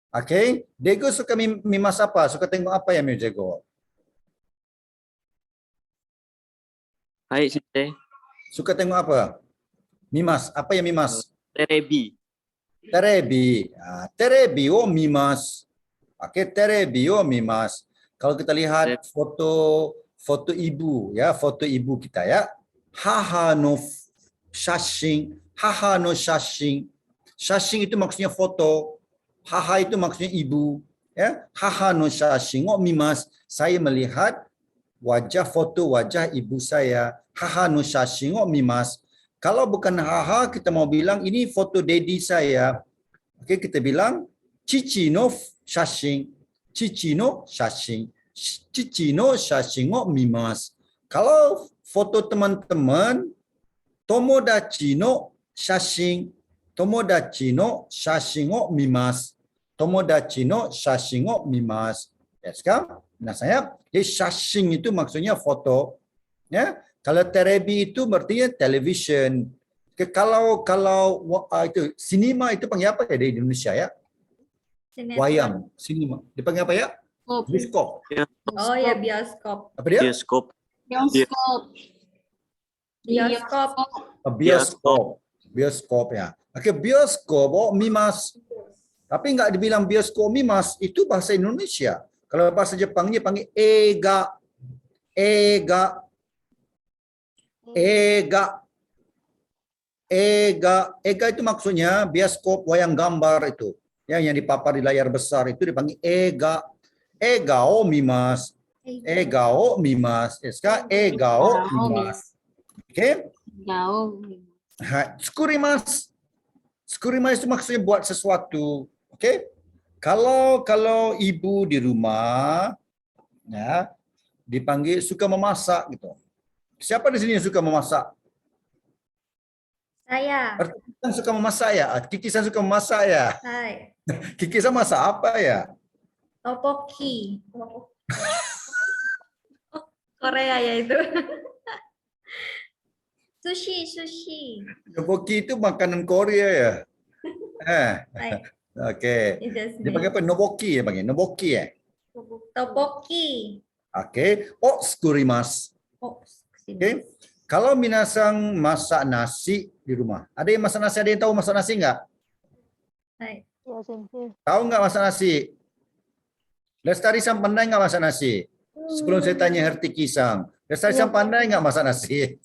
Oke, Dego suka mimas apa? Suka tengok apa ya, Dego? Hai Sensei. Suka tengok apa? Mimas. Apa ya mimas? Terebi. Terebi o mimas. Oke, terebi o mimas. Kalau kita lihat foto ibu ya, foto ibu kita ya. Haha no shashin. Shashin itu maksudnya foto. Haha itu maksudnya ibu. Ya, haha no shashin o mimas. Saya melihat foto wajah ibu saya. Haha no shashin o mimas. Kalau bukan haha, kita mau bilang ini foto daddy saya. Oke, kita bilang chichi no shashin. Chichi no shashin o mimas. Kalau foto teman-teman, tomodachi no shashin o mimas. Tomodachi no shashin o mimas. Yes kan? Nah, jadi shashin itu maksudnya foto. Ya. Kalau terebi itu berarti television. Kalau itu sinema itu panggil apa ya di Indonesia ya? Wayang, sinema. Dipanggil apa ya? Bioskop. Oh ya, bioskop. Apa dia? Bioskop. Bioskop ya. Oke, bioskop mimas. Tapi nggak dibilang bioskop mimas, itu bahasa Indonesia. Kalau bahasa Jepangnya panggil ega. Ega itu maksudnya bioskop wayang gambar itu. Ya, yang dipapar di layar besar itu dipanggil ega. Ega o mimas. Ega o mimas. Oke? Skurimas. Skurimas itu maksudnya buat sesuatu. Oke? Kalau ibu di rumah ya dipanggil suka memasak gitu. Siapa di sini yang suka memasak? Saya. Kan suka memasak ya? Kiki-san suka memasak ya? Hai. Kiki-san masak apa ya? Topoki. Korea ya itu. Sushi. Noboki itu makanan Korea ya. Baik, Oke. itu Dia panggil apa? Noboki ya panggil. Noboki ya. Topoki. Oke. Otsukurimasu. Oh, Oke. sini. Kalau minasang masak nasi di rumah, ada yang masak nasi? Ada yang tahu masak nasi nggak? Baik. Ya, Sensei. Tahu nggak masak nasi? Lestari-san pandai nggak masak nasi? Sebelum saya tanya Hertiki-san, Lestari-san Iya. pandai nggak masak nasi?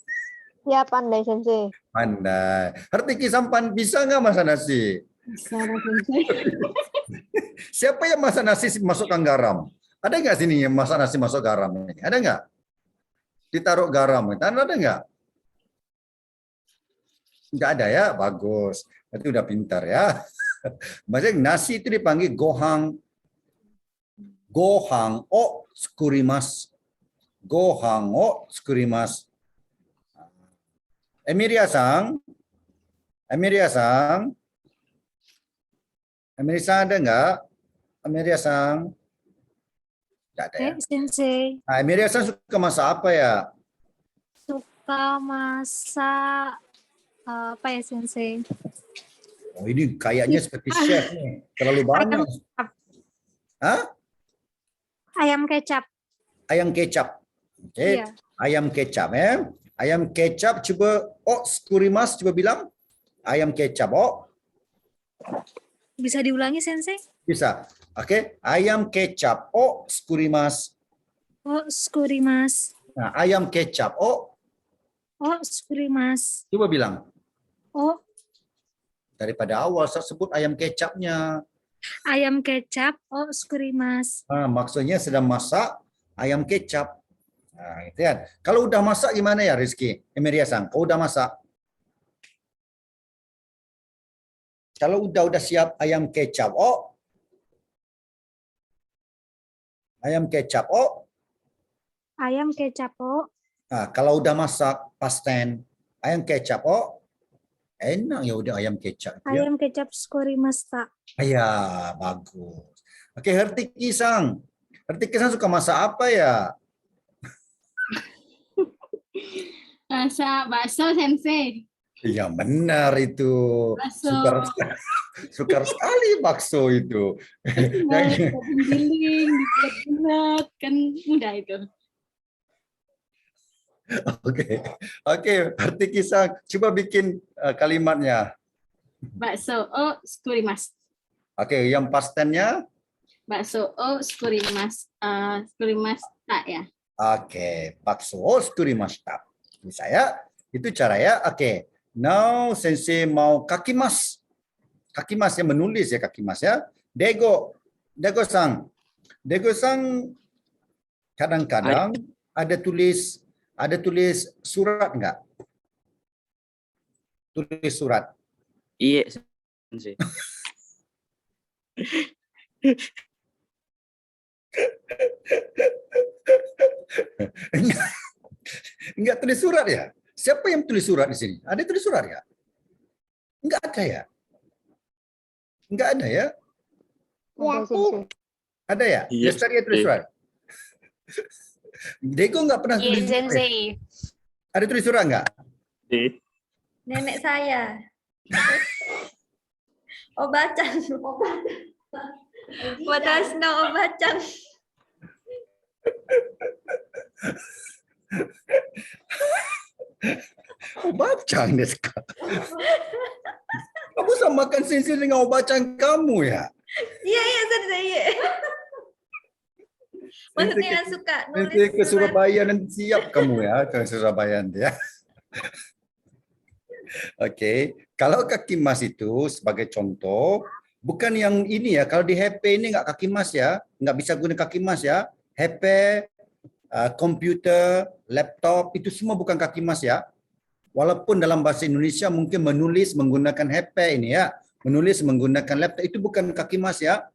Ya, pandai, Sensei. Pandai. Hertiki-san bisa nggak masak nasi? Bisa, Sensei. Siapa yang masak nasi masukkan garam? Ada nggak sini yang masak nasi masuk garam? Ada nggak? Ditaruh garam. Ada nggak? Nggak ada ya? Bagus. Berarti udah pintar ya. Maksudnya nasi itu dipanggil gohang. Gohang o tsukurimasu. Gohang o tsukurimasu. Emilia-san ada nggak? Emilia-san? Nggak ada ya? Sensei. Nah, Emilia-san suka masak apa ya? Suka masak apa ya, Sensei? Oh, ini kayaknya seperti chef nih. Terlalu banyak. Hah? Ayam kecap. Ayam kecap. Oke. Iya. Ayam kecap ya. Ayam kecap coba tsukurimasu coba bilang. Ayam kecap. Bisa diulangi, Sensei? Bisa. Oke. Ayam kecap. Tsukurimasu. Oh, skurimas. Nah, ayam kecap. Oh, skurimas. Coba bilang. Oh, Daripada awal saya sebut ayam kecapnya. ayam kecap. Oh, skurimas. Nah, maksudnya sedang masak ayam kecap. Nah, gitu kan. Kalau udah masak gimana ya Rizky? Emilia-san, kau udah masak? Kalau udah siap ayam kecap. Ayam kecap. Ayam kecap. Oh, Nah, kalau udah masak pasten ayam kecap. Enak ya udah ayam kecap. Ya. ayam kecap skurimas, tak. Ya, bagus. Oke, Hertiki-san. Hertiki-san suka masak apa ya? Rasa bakso, Sensei. Iya benar itu. Bakso. Sukar sekali bakso itu. Giling, dibuat kan mudah itu. Oke, Hertiki-san, coba bikin kalimatnya. Bakso o skurimas. Oke, yang pastennya. Bakso o skurimas. Skurimas tak ya. Oke, bakso skurimashita. Bisa ya? Itu cara ya. Oke. Now sensei mau kakimas. Kakimas yang menulis ya kakimas ya. Dego-san. Dego-san kadang-kadang ada tulis surat enggak? Tulis surat. Iya, Sensei. Enggak tulis surat ya? Siapa yang tulis surat di sini? Ada tulis surat ya? Enggak ada ya? Enggak ada ya? Ada, Sensei. Ada ya? Iya, Lestari tulis surat. Dego enggak pernah Iya, tulis surat. Sensei. Ada tulis surat enggak? Nenek saya. Obacan. Watashi no obacan. Obacang desu ka? Kamu samakan sensei dengan obacang kamu ya? Iya, Sensei. Iya. Maksudnya yang suka nulis Sensei ke surat. Surabaya nanti siap kamu ya ke Surabaya nanti ya. Oke, kalau kaki mas itu sebagai contoh, bukan yang ini ya. Kalau di HP ini nggak kaki mas ya, nggak bisa guna kaki mas ya. HP, komputer, laptop itu semua bukan kaki mas ya. Walaupun dalam bahasa Indonesia mungkin menulis menggunakan HP ini ya, menulis menggunakan laptop itu bukan kaki mas ya.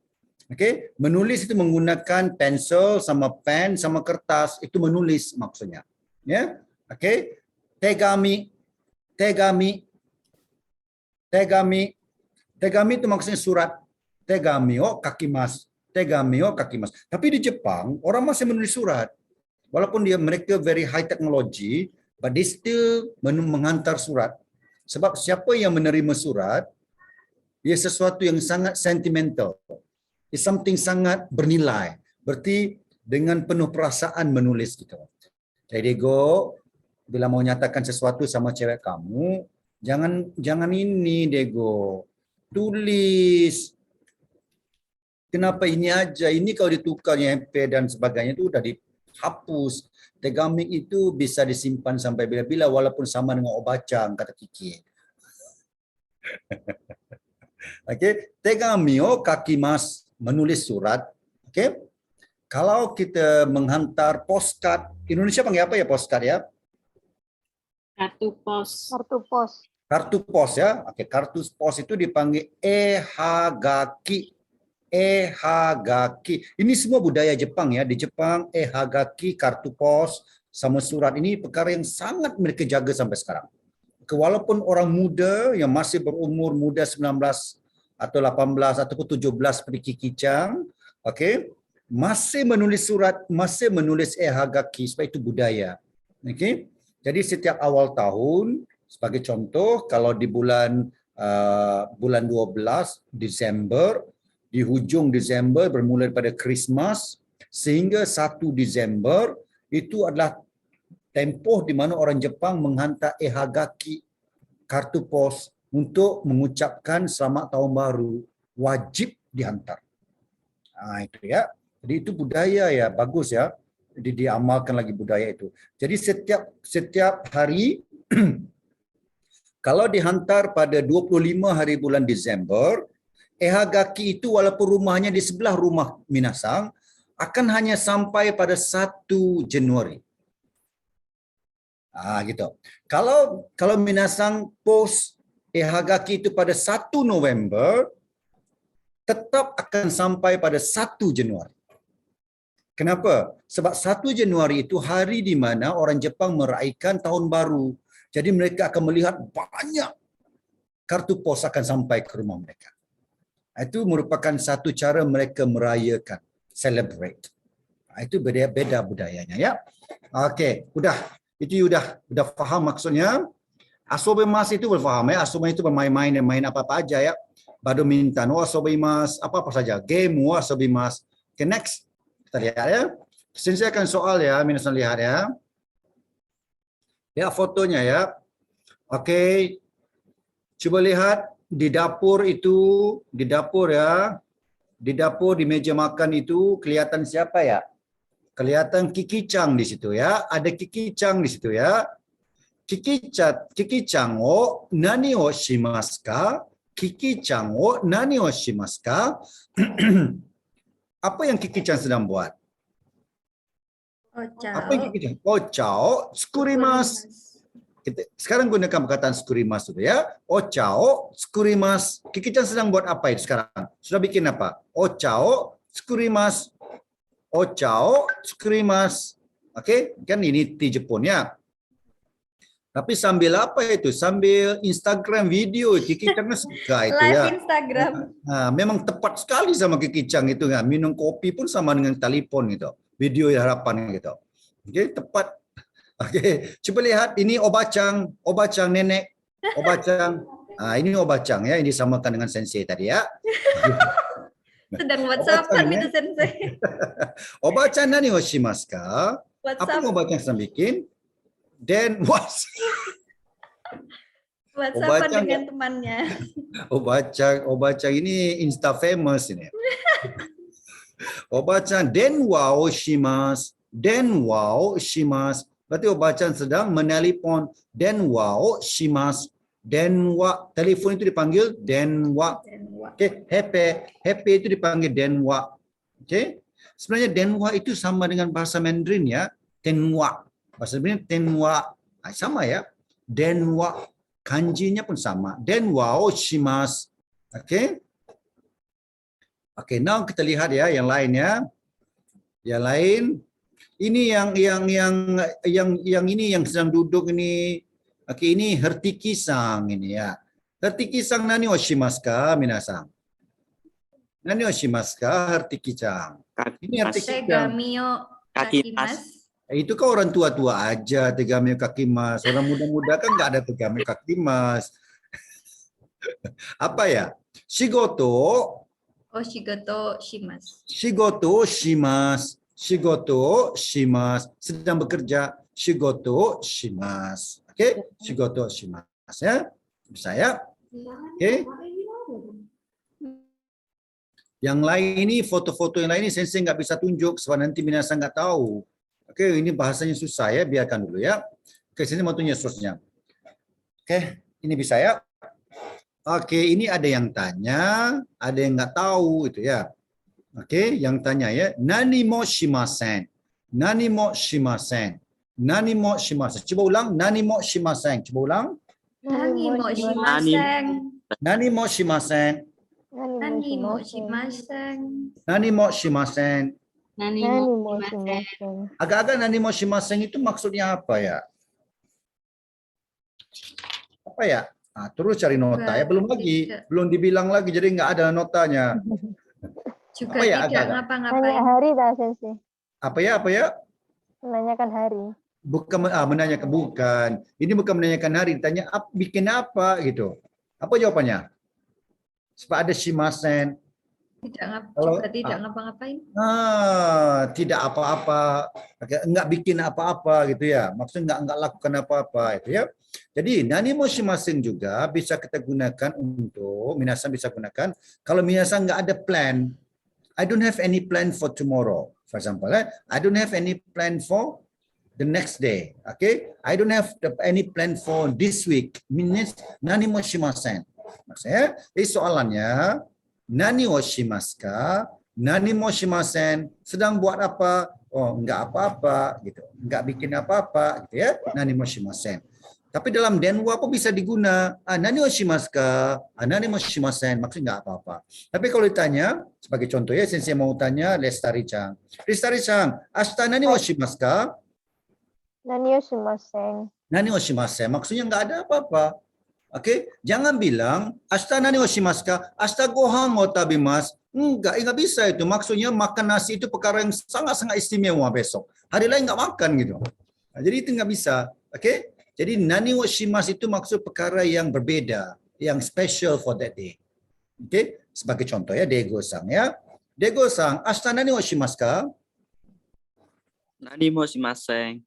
Oke, menulis itu menggunakan pensil sama pen sama kertas itu menulis maksudnya. Ya, oke. Tegami itu maksudnya surat. Tegami o kakimasu. Tegami o kakimasu. Tapi di Jepang orang masih menulis surat. Walaupun mereka very high technology, but they still menghantar surat. Sebab siapa yang menerima surat, ia sesuatu yang sangat sentimental. It's something sangat bernilai. Berarti dengan penuh perasaan menulis gitu. Jadi Dego, bila mau nyatakan sesuatu sama cewek kamu, jangan ini Dego. Tulis. Kenapa ini aja? Ini kalau ditukar MP dan sebagainya itu udah dihapus. Tegami itu bisa disimpan sampai bila-bila walaupun sama dengan obacang, kata Kiki. Okey, tegami kaki mas menulis surat. Okey. Kalau kita menghantar postcard, Indonesia panggil apa ya postcard ya? Kartu pos. Kartu pos. Kartu pos ya. Okey, kartu pos itu dipanggil ehagaki. Ehagaki. Ini semua budaya Jepang ya. Di Jepang ehagaki, kartu pos sama surat ini perkara yang sangat mereka jaga sampai sekarang. Walaupun orang muda yang masih berumur muda 19 atau 18 ataupun 17 seperti Kiki Chang, okey, masih menulis surat, masih menulis ehagaki sebab itu budaya. Okey. Jadi setiap awal tahun sebagai contoh kalau di bulan 12 Desember, di hujung Desember bermula daripada Christmas sehingga 1 Desember itu adalah tempoh di mana orang Jepang menghantar ehagaki, kartu pos untuk mengucapkan selamat tahun baru, wajib dihantar. Itu ya. Jadi itu budaya ya, bagus ya. Jadi diamalkan lagi budaya itu. Jadi setiap hari kalau dihantar pada 25 hari bulan Desember, ehagaki itu walaupun rumahnya di sebelah rumah minasang akan hanya sampai pada 1 Januari. Gitu. Kalau minasang post ehagaki itu pada 1 November, tetap akan sampai pada 1 Januari. Kenapa? Sebab 1 Januari itu hari di mana orang Jepang meraihkan tahun baru. Jadi mereka akan melihat banyak kartu pos akan sampai ke rumah mereka. Itu merupakan satu cara mereka merayakan, celebrate. Itu beda budayanya ya. Okey, itu sudah faham maksudnya. Asobimasu itu berfaham ya. Asobimasu itu bermain-main dan main apa-apa aja ya. Badminton, asobimasu, apa-apa saja. Game, asobimasu. Okay, next. Kita lihat ya. Sensei akan soal ya, minasan lihat ya. Ya, fotonya ya. Okey. Cuba lihat di dapur itu, di dapur ya. Di dapur di meja makan itu kelihatan siapa ya? Kelihatan Kiki Chang di situ ya. Ada Kiki Chang di situ ya. Kiki Chang o nani o shimasu ka? Kiki Chang o nani o shimasu ka? Apa yang Kiki Chang sedang buat? Apa yang Kiki Chang? Ochao tsukurimasu. Sekarang gunakan perkataan tsukurimasu itu ya. Ochao tsukurimasu. Kiki Chang sedang buat apa itu sekarang? Sudah bikin apa? Ochao tsukurimasu. Ochao tsukurimasu. Okey, kan ini di Jepun ya. Tapi sambil apa itu? Sambil Instagram video. Kiki Chang suka itu ya. Live Instagram. Memang tepat sekali sama Kiki Chang itu kan. Minum kopi pun sama dengan telefon gitu. Video harapan gitu. Okey, tepat. Okey, cuba lihat ini obacang nenek, obacang. Ini obacang ya, ini disamakan dengan sensei tadi ya. Sedang WhatsAppan Obacang, itu sensei. Obacang nani o shimasu ka? Apa WhatsApp, yang obacang sedang bikin? Dan WhatsAppan Obacang dengan ya? temannya. obacang ini Insta famous ini. Obacang denwa o shimasu. Denwa o shimasu. Berarti obacang sedang menelpon. Denwa o shimasu. Denwa, telefon itu dipanggil denwa. Okey, hepe itu dipanggil denwa. Okey. Sebenarnya denwa itu sama dengan bahasa Mandarin ya. Tenwa. Bahasa Mandarin tenwa. Sama ya. Denwa. Kanjinya pun sama. Denwa o shimasu. Okey. Okey, now kita lihat ya yang lain ya. Yang lain ini yang ini yang sedang duduk ini. Okey, ini Hertiki-san ini ya. Hertiki-san nani o shimasu ka minasan? Nani o shimasu ka Hertiki-chan? Ini Hertiki-chan. Tegami o Kaki mas. kakimasu. Itu kan orang tua-tua aja tegami kakimas. Orang muda-muda kan nggak ada tegami kakimas. Apa ya? Shigoto, Oh, shigoto shimasu. shigoto shimasu. Shigoto shimasu. Sedang bekerja. Shigoto shimasu. Oke, shigoto shimasu ya. Bisa ya? Oke. Yang lain ini, foto-foto yang lain ini sensei nggak bisa tunjuk sebab nanti minasan nggak tahu. Oke, ini bahasanya susah ya, biarkan dulu ya. Oke, sini mau tunjuk seterusnya. Oke, ini bisa ya. Oke, ini ada yang tanya, ada yang nggak tahu itu ya. Oke, yang tanya ya, nani mo shimasen. Nani mo shimasen. Nani mo shimasen. Coba ulang, nani mo shimasen. Coba ulang. Nani mo Nani. shimasen. Nani mo shimasen. Nani mo shimasen. Nani mo shimasen. Nani Nani mo mo shimasen. shimasen. Agak-agak nani mo shimasen itu maksudnya apa ya? Apa ya? Nah, terus cari nota ya, belum lagi, belum dibilang lagi, jadi nggak ada notanya. Juga Apa ya, tidak agak-agak? Nanya ngapa-ngapain. hari dah sensei. Apa ya? Apa ya? Menanyakan hari. Bukan menanyakan, bukan. Ini bukan menanyakan hari, ditanya bikin apa gitu. Apa jawabannya? Sebab ada shimasen. Kalau- Juga tidak ngapa-ngapain. Tidak apa-apa, nggak bikin apa-apa gitu ya. Maksudnya nggak lakukan apa-apa itu ya. Jadi nani mo shimasen juga bisa kita gunakan untuk minasan bisa gunakan kalau minasan nggak ada plan. I don't have any plan for tomorrow. For example, I don't have any plan for the next day. Okay, I don't have any plan for this week. Means nani mo shimasen. Maksudnya, jadi soalannya nani wo shimasu ka? Nani mo shimasen? Sedang buat apa? Oh, enggak apa-apa gitu. Enggak bikin apa-apa gitu ya. Nani mo shimasen. Tapi dalam denwa pun bisa diguna. Nani wo shimasu ka? Nani mo shimasen? Maksudnya enggak apa-apa. Tapi kalau ditanya, sebagai contoh ya, sensei mau tanya Lestari-chan. Lestari-chan, ashita nani wo shimasu ka? Nani wo shimasen. Nani wo shimasen? Maksudnya enggak ada apa-apa. Oke, jangan bilang ashita nani wo shimasu ka? Ashita gohan wo tabimasu. Enggak bisa itu. Maksudnya makan nasi itu perkara yang sangat-sangat istimewa besok. Hari lain enggak makan gitu. Nah, jadi itu enggak bisa. Oke? Jadi nani wo shimasu itu maksud perkara yang berbeda, yang special for that day. Oke? Sebagai contoh ya, Dego-san ya. Dego-san, ashita nani wo shimasu ka? Nani mo shimasen.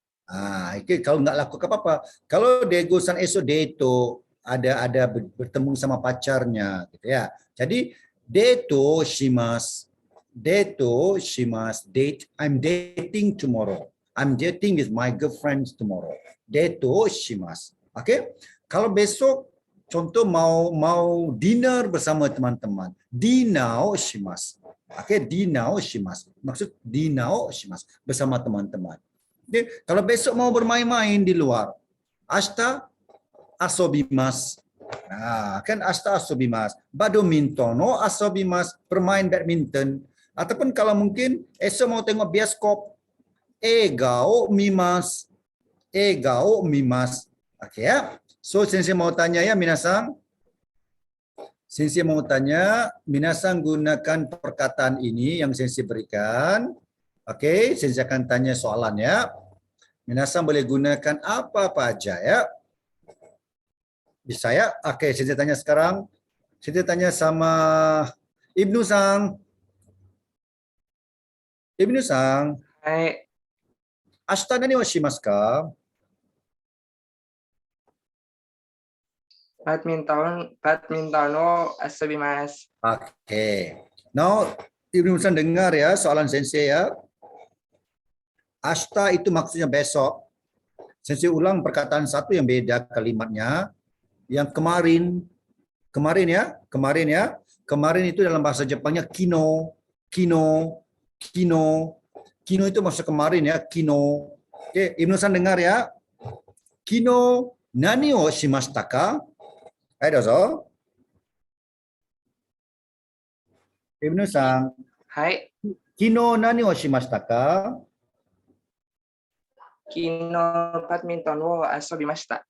Itu kalau nggak lakukan apa-apa. Kalau Dego-san esok deto, ada bertemu sama pacarnya gitu ya. Jadi deto shimasu. Deto shimasu. Date. I'm dating tomorrow. I'm dating with my girlfriend tomorrow. Deto shimasu. Oke? Kalau besok contoh mau dinner bersama teman-teman. Dinao shimasu. Oke, dinao shimasu. Maksud dinao shimasu bersama teman-teman. Oke, kalau besok mau bermain-main di luar. Ashita asobimasu. Nah, kan ashita asobimasu. Badminton no asobimasu, bermain badminton. Ataupun kalau mungkin esok mau tengok bioskop. Egao mimasu. Egao mimasu. Oke ya. So, sensei mau tanya ya minasan. Sensei mau tanya, minasan gunakan perkataan ini yang sensei berikan. Oke, sensei akan tanya soalannya. Minasan boleh gunakan apa-apa aja ya. Bisa ya? Oke, sensei tanya sekarang. Sensei tanya sama Ibnu-san. Ibnu-san, Hai, ashita nani wo shimasu ka? badminton wo asobimasu. Oke. Now, Ibnu-san dengar ya soalan sensei ya. Ashita itu maksudnya besok. Sensei ulang perkataan satu yang beda kalimatnya. Yang kemarin ya. Kemarin itu dalam bahasa Jepangnya kino. Kino itu maksud kemarin ya, kino. Oke, Ibnu-san dengar ya. Kino nani o shimashita ka? Ayo dozo. Ibnu-san, Hai, kino nani o shimashita ka? kino badminton wo asobimashita.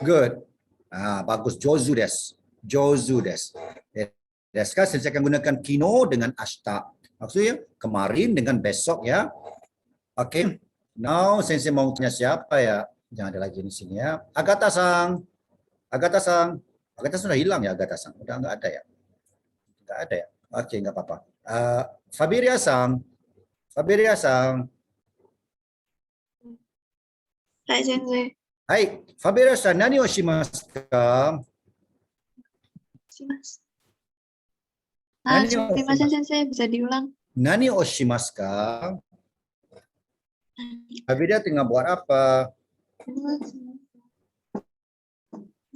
Good. Bagus. Jozu desu. Desu kan sensei akan gunakan kino dengan ashita. Maksudnya kemarin dengan besok ya. Oke. Now sensei mau tanya siapa ya? Jangan ada lagi di sini ya. Agatha-san. Agatha-san. Agatha sudah hilang ya Agatha-san. Udah nggak ada ya. Nggak ada ya. Oke, nggak apa-apa. Fabiria-san. Fabiria-san. Hai Sensei. Hai, Fabiria-san, nani o shimasu ka? Nani o Sensei, bisa diulang? Nani o shimasu ka? Fabiria tengah buat apa?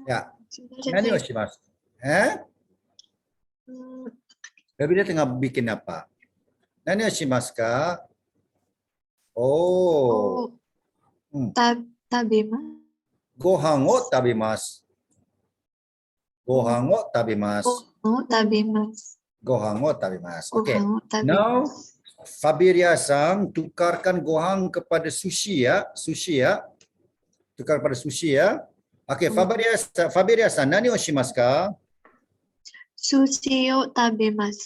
Ya, nani o shimasu? Fabiria tengah bikin apa? Nani o shimasu ka? Oh, Tabema. gohan o tabimasu. Gohan o tabimasu. Tabemas. Gohan o tabimasu. Oke. Now, Fabiria-san tukarkan gohan kepada sushi ya. Sushi ya. Tukar pada sushi ya. Oke, Fabiria-san, nani o shimasu ka? Sushi o tabemas.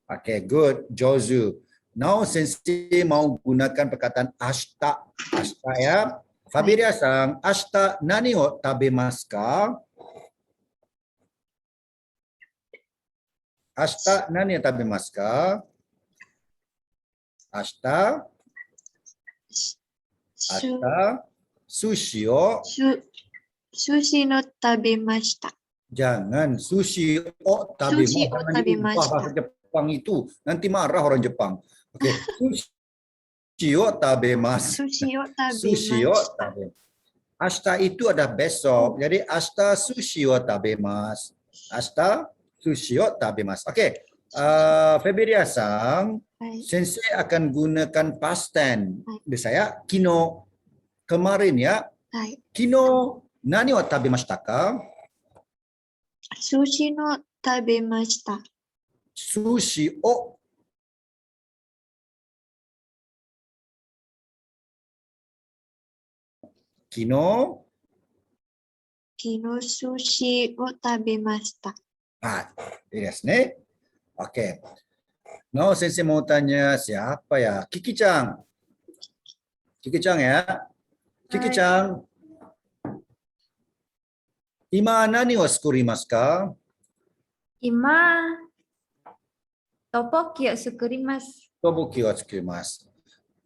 Oke, good. Jozu. Now, sensei mau gunakan perkataan ashita. Ashita ya. Fabiria-san, ashita nani o tabemasu ka? Ashita nani o tabemasu ka? Ashita sushi o. Sushi no tabemashita. Jangan sushi o tabemasu. Sushi o Jangan tabemasu. diubah bahasa Jepang itu. Nanti marah orang Jepang. Oke, sushi o tabemasu. Sushi o Sushi o tabemasu. Ashita itu adalah besok. Jadi ashita sushi o tabemasu. Ashita sushi o tabemasu. Oke. Fabiria-san, sensei akan gunakan past tense. Saya kino kemarin ya. Kino nani o tabemashita ka? Sushi no tabemashita. Sushi o kino. Kino sushi o tabemashita. Ini desu ne. Oke. Now sensei mau tanya siapa ya? Kiki-chan. Kiki-chan ya. Kiki-chan. Ima nani o sukurimasu ka? Ima topoki o sukurimasu. Toboki o sukurimasu.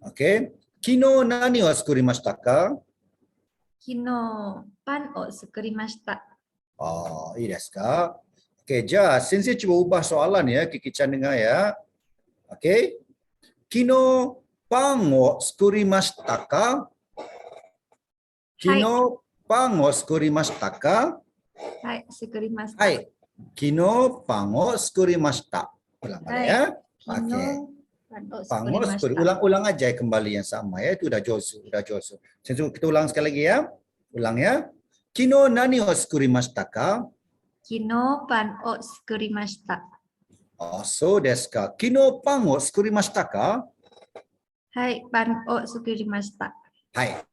Oke. Kino nani o sukurimashita ka? Kino pan o sukurimashita. Oh,いいですか? Oke, sensei coba ubah soalan ya, Kiki-chan dengar ya. Oke. Kino pan o sukurimashita ka? Kino pan o sukurimashita ka? Hai, sukurimashita. Hai. Kino pan o sukurimashita. Ulang balik ya. Kino Oke. pan o Pan o sukurimashita. ulang aja kembali yang sama ya. Itu udah josu, Sensei kita ulang sekali lagi ya. Ulang ya. Kino nani o sukurimashita ka? Kino pan o sukurimashita. Oh, so desu ka. Kino pan o sukurimashita ka? Hai, pan o sukurimashita. Hai.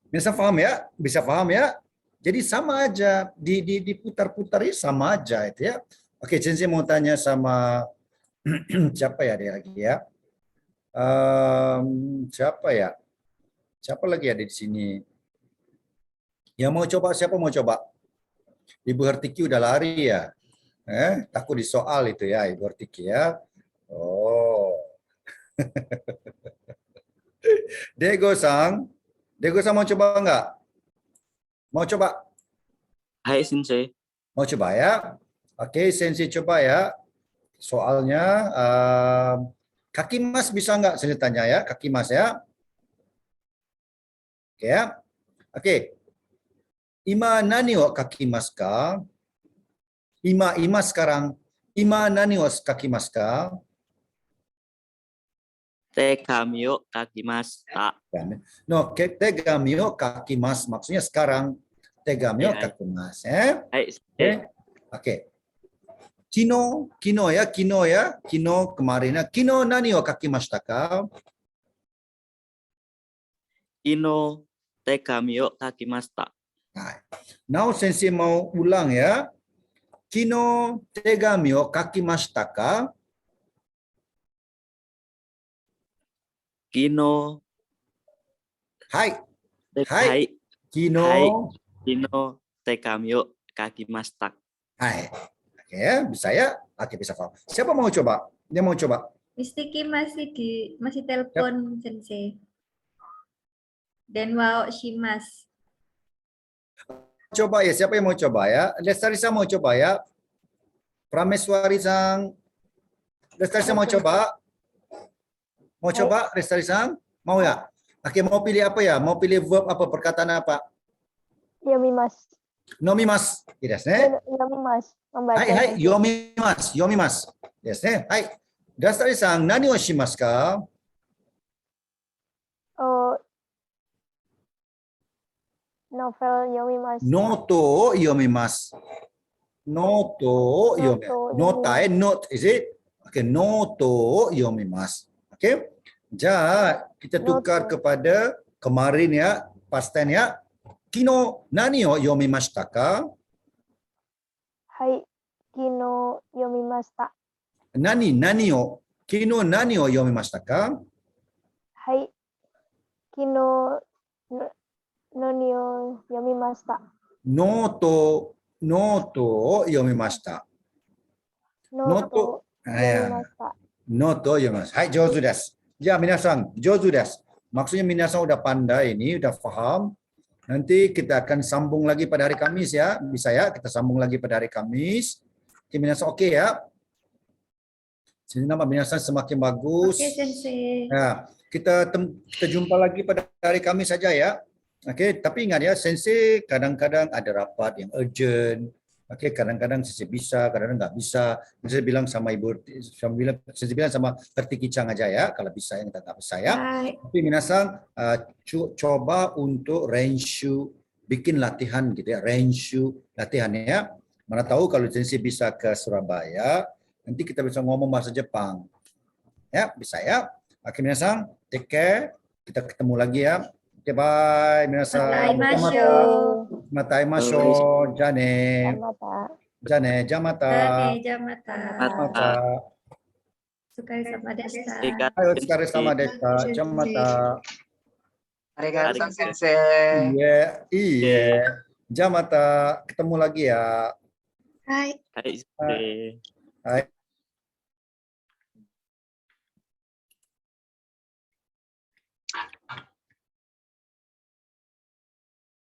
Bisa paham ya? Bisa paham ya? Jadi sama aja, diputar-putar sama aja itu ya. Oke, sensei mau tanya sama siapa ya dia lagi ya? Siapa ya? Siapa lagi ada di sini? Yang mau coba, siapa mau coba? Ibu Hertiki udah lari ya? Takut disoal itu ya, Ibu Hertiki ya. Oh. Dego-san mau coba enggak? Mau coba? Hai Sensei. Mau coba ya? Oke, sensei coba ya. Soalnya, kaki mas bisa enggak? Saya tanya ya, kaki mas ya. Oke ya. Oke. Ima nani o kakimasu ka? Ima sekarang. Ima nani o kakimasu ka? Tegami o kakimashita. No, tegami o kakimasu. Maksudnya sekarang. Tegami o kakimasu. Hai. Oke. Kino ya. Kino kemarin. Kino nani o kakimashita ka? Kino tegami o kakimashita. Now sensei mau ulang ya. Kino tegami o kakimashita ka? Kino Hai. te, Hai. hai, Kino. Hai. Kino tekamyo kakimashita. Hai. Oke, bisa ya? Oke, bisa kok. Siapa mau coba? Dia mau coba. Mistiki masih telepon Sensei. Denwa o shimasu. Coba ya, siapa yang mau coba ya? Lestari-san mau coba ya? Prameswari-san. Lestari-san mau coba? Mau coba, Lestari-san? Mau ya? Oke, mau pilih apa ya? Mau pilih verb apa? Perkataan apa? Yomimasu. Nomimas. Desu ne. Yomimasu. Membaca. Hai, hai, sensei. yomimasu. Yomimasu. Desu ne. Hai. Lestari-san, nani o shimasu ka? Oh, novel yomimasu. Noto o yomimasu. Noto o yomimasu. Nota, note, is it? Okay, noto o yomimasu. Okay. Ja, kita tukar Noto. kepada kemarin ya, past tense ya. Kino nani o yomimashita ka? Hai. Kino yomimashita. Nani o? Kino nani o yomimashita ka? Hai. Kino nani o yomimashita. Noto o yomimashita. Noto yomimashita. Noto yomimashita. Hai, jozu desu. Ya, minasan, jozu desu. Maksudnya minasan udah pandai ini, udah paham. Nanti kita akan sambung lagi pada hari Kamis ya. Bisa ya, kita sambung lagi pada hari Kamis. Oke, minasan oke ya. Sini nama minasan semakin bagus. Oke, Sensei. Ya, kita jumpa lagi pada hari Kamis saja ya. Oke, tapi ingat ya, Sensei kadang-kadang ada rapat yang urgent. Oke, kadang-kadang Sensei bisa, kadang-kadang nggak bisa. Sensei bilang sama Sensei bilang sama Pertiki Chang aja ya, kalau bisa yang nggak bisa ya. Hai. Tapi minasan coba untuk renshu, bikin latihan gitu ya, renshu latihannya ya. Mana tahu kalau Sensei bisa ke Surabaya, nanti kita bisa ngomong bahasa Jepang. Ya, bisa ya. Oke, minasan, take care. Kita ketemu lagi ya. Oke, bye minasan. Mataimasho. Mataimasho. Jane. Mata. Jane, jamata. Dane, jamata. Jamata. Sukari sama desta. Ayo, sekarang sama desa. Jamata. Arigato sensei. Iya, iya. Jamata. Ketemu lagi ya. Hai. Hai, Sensei. Hai.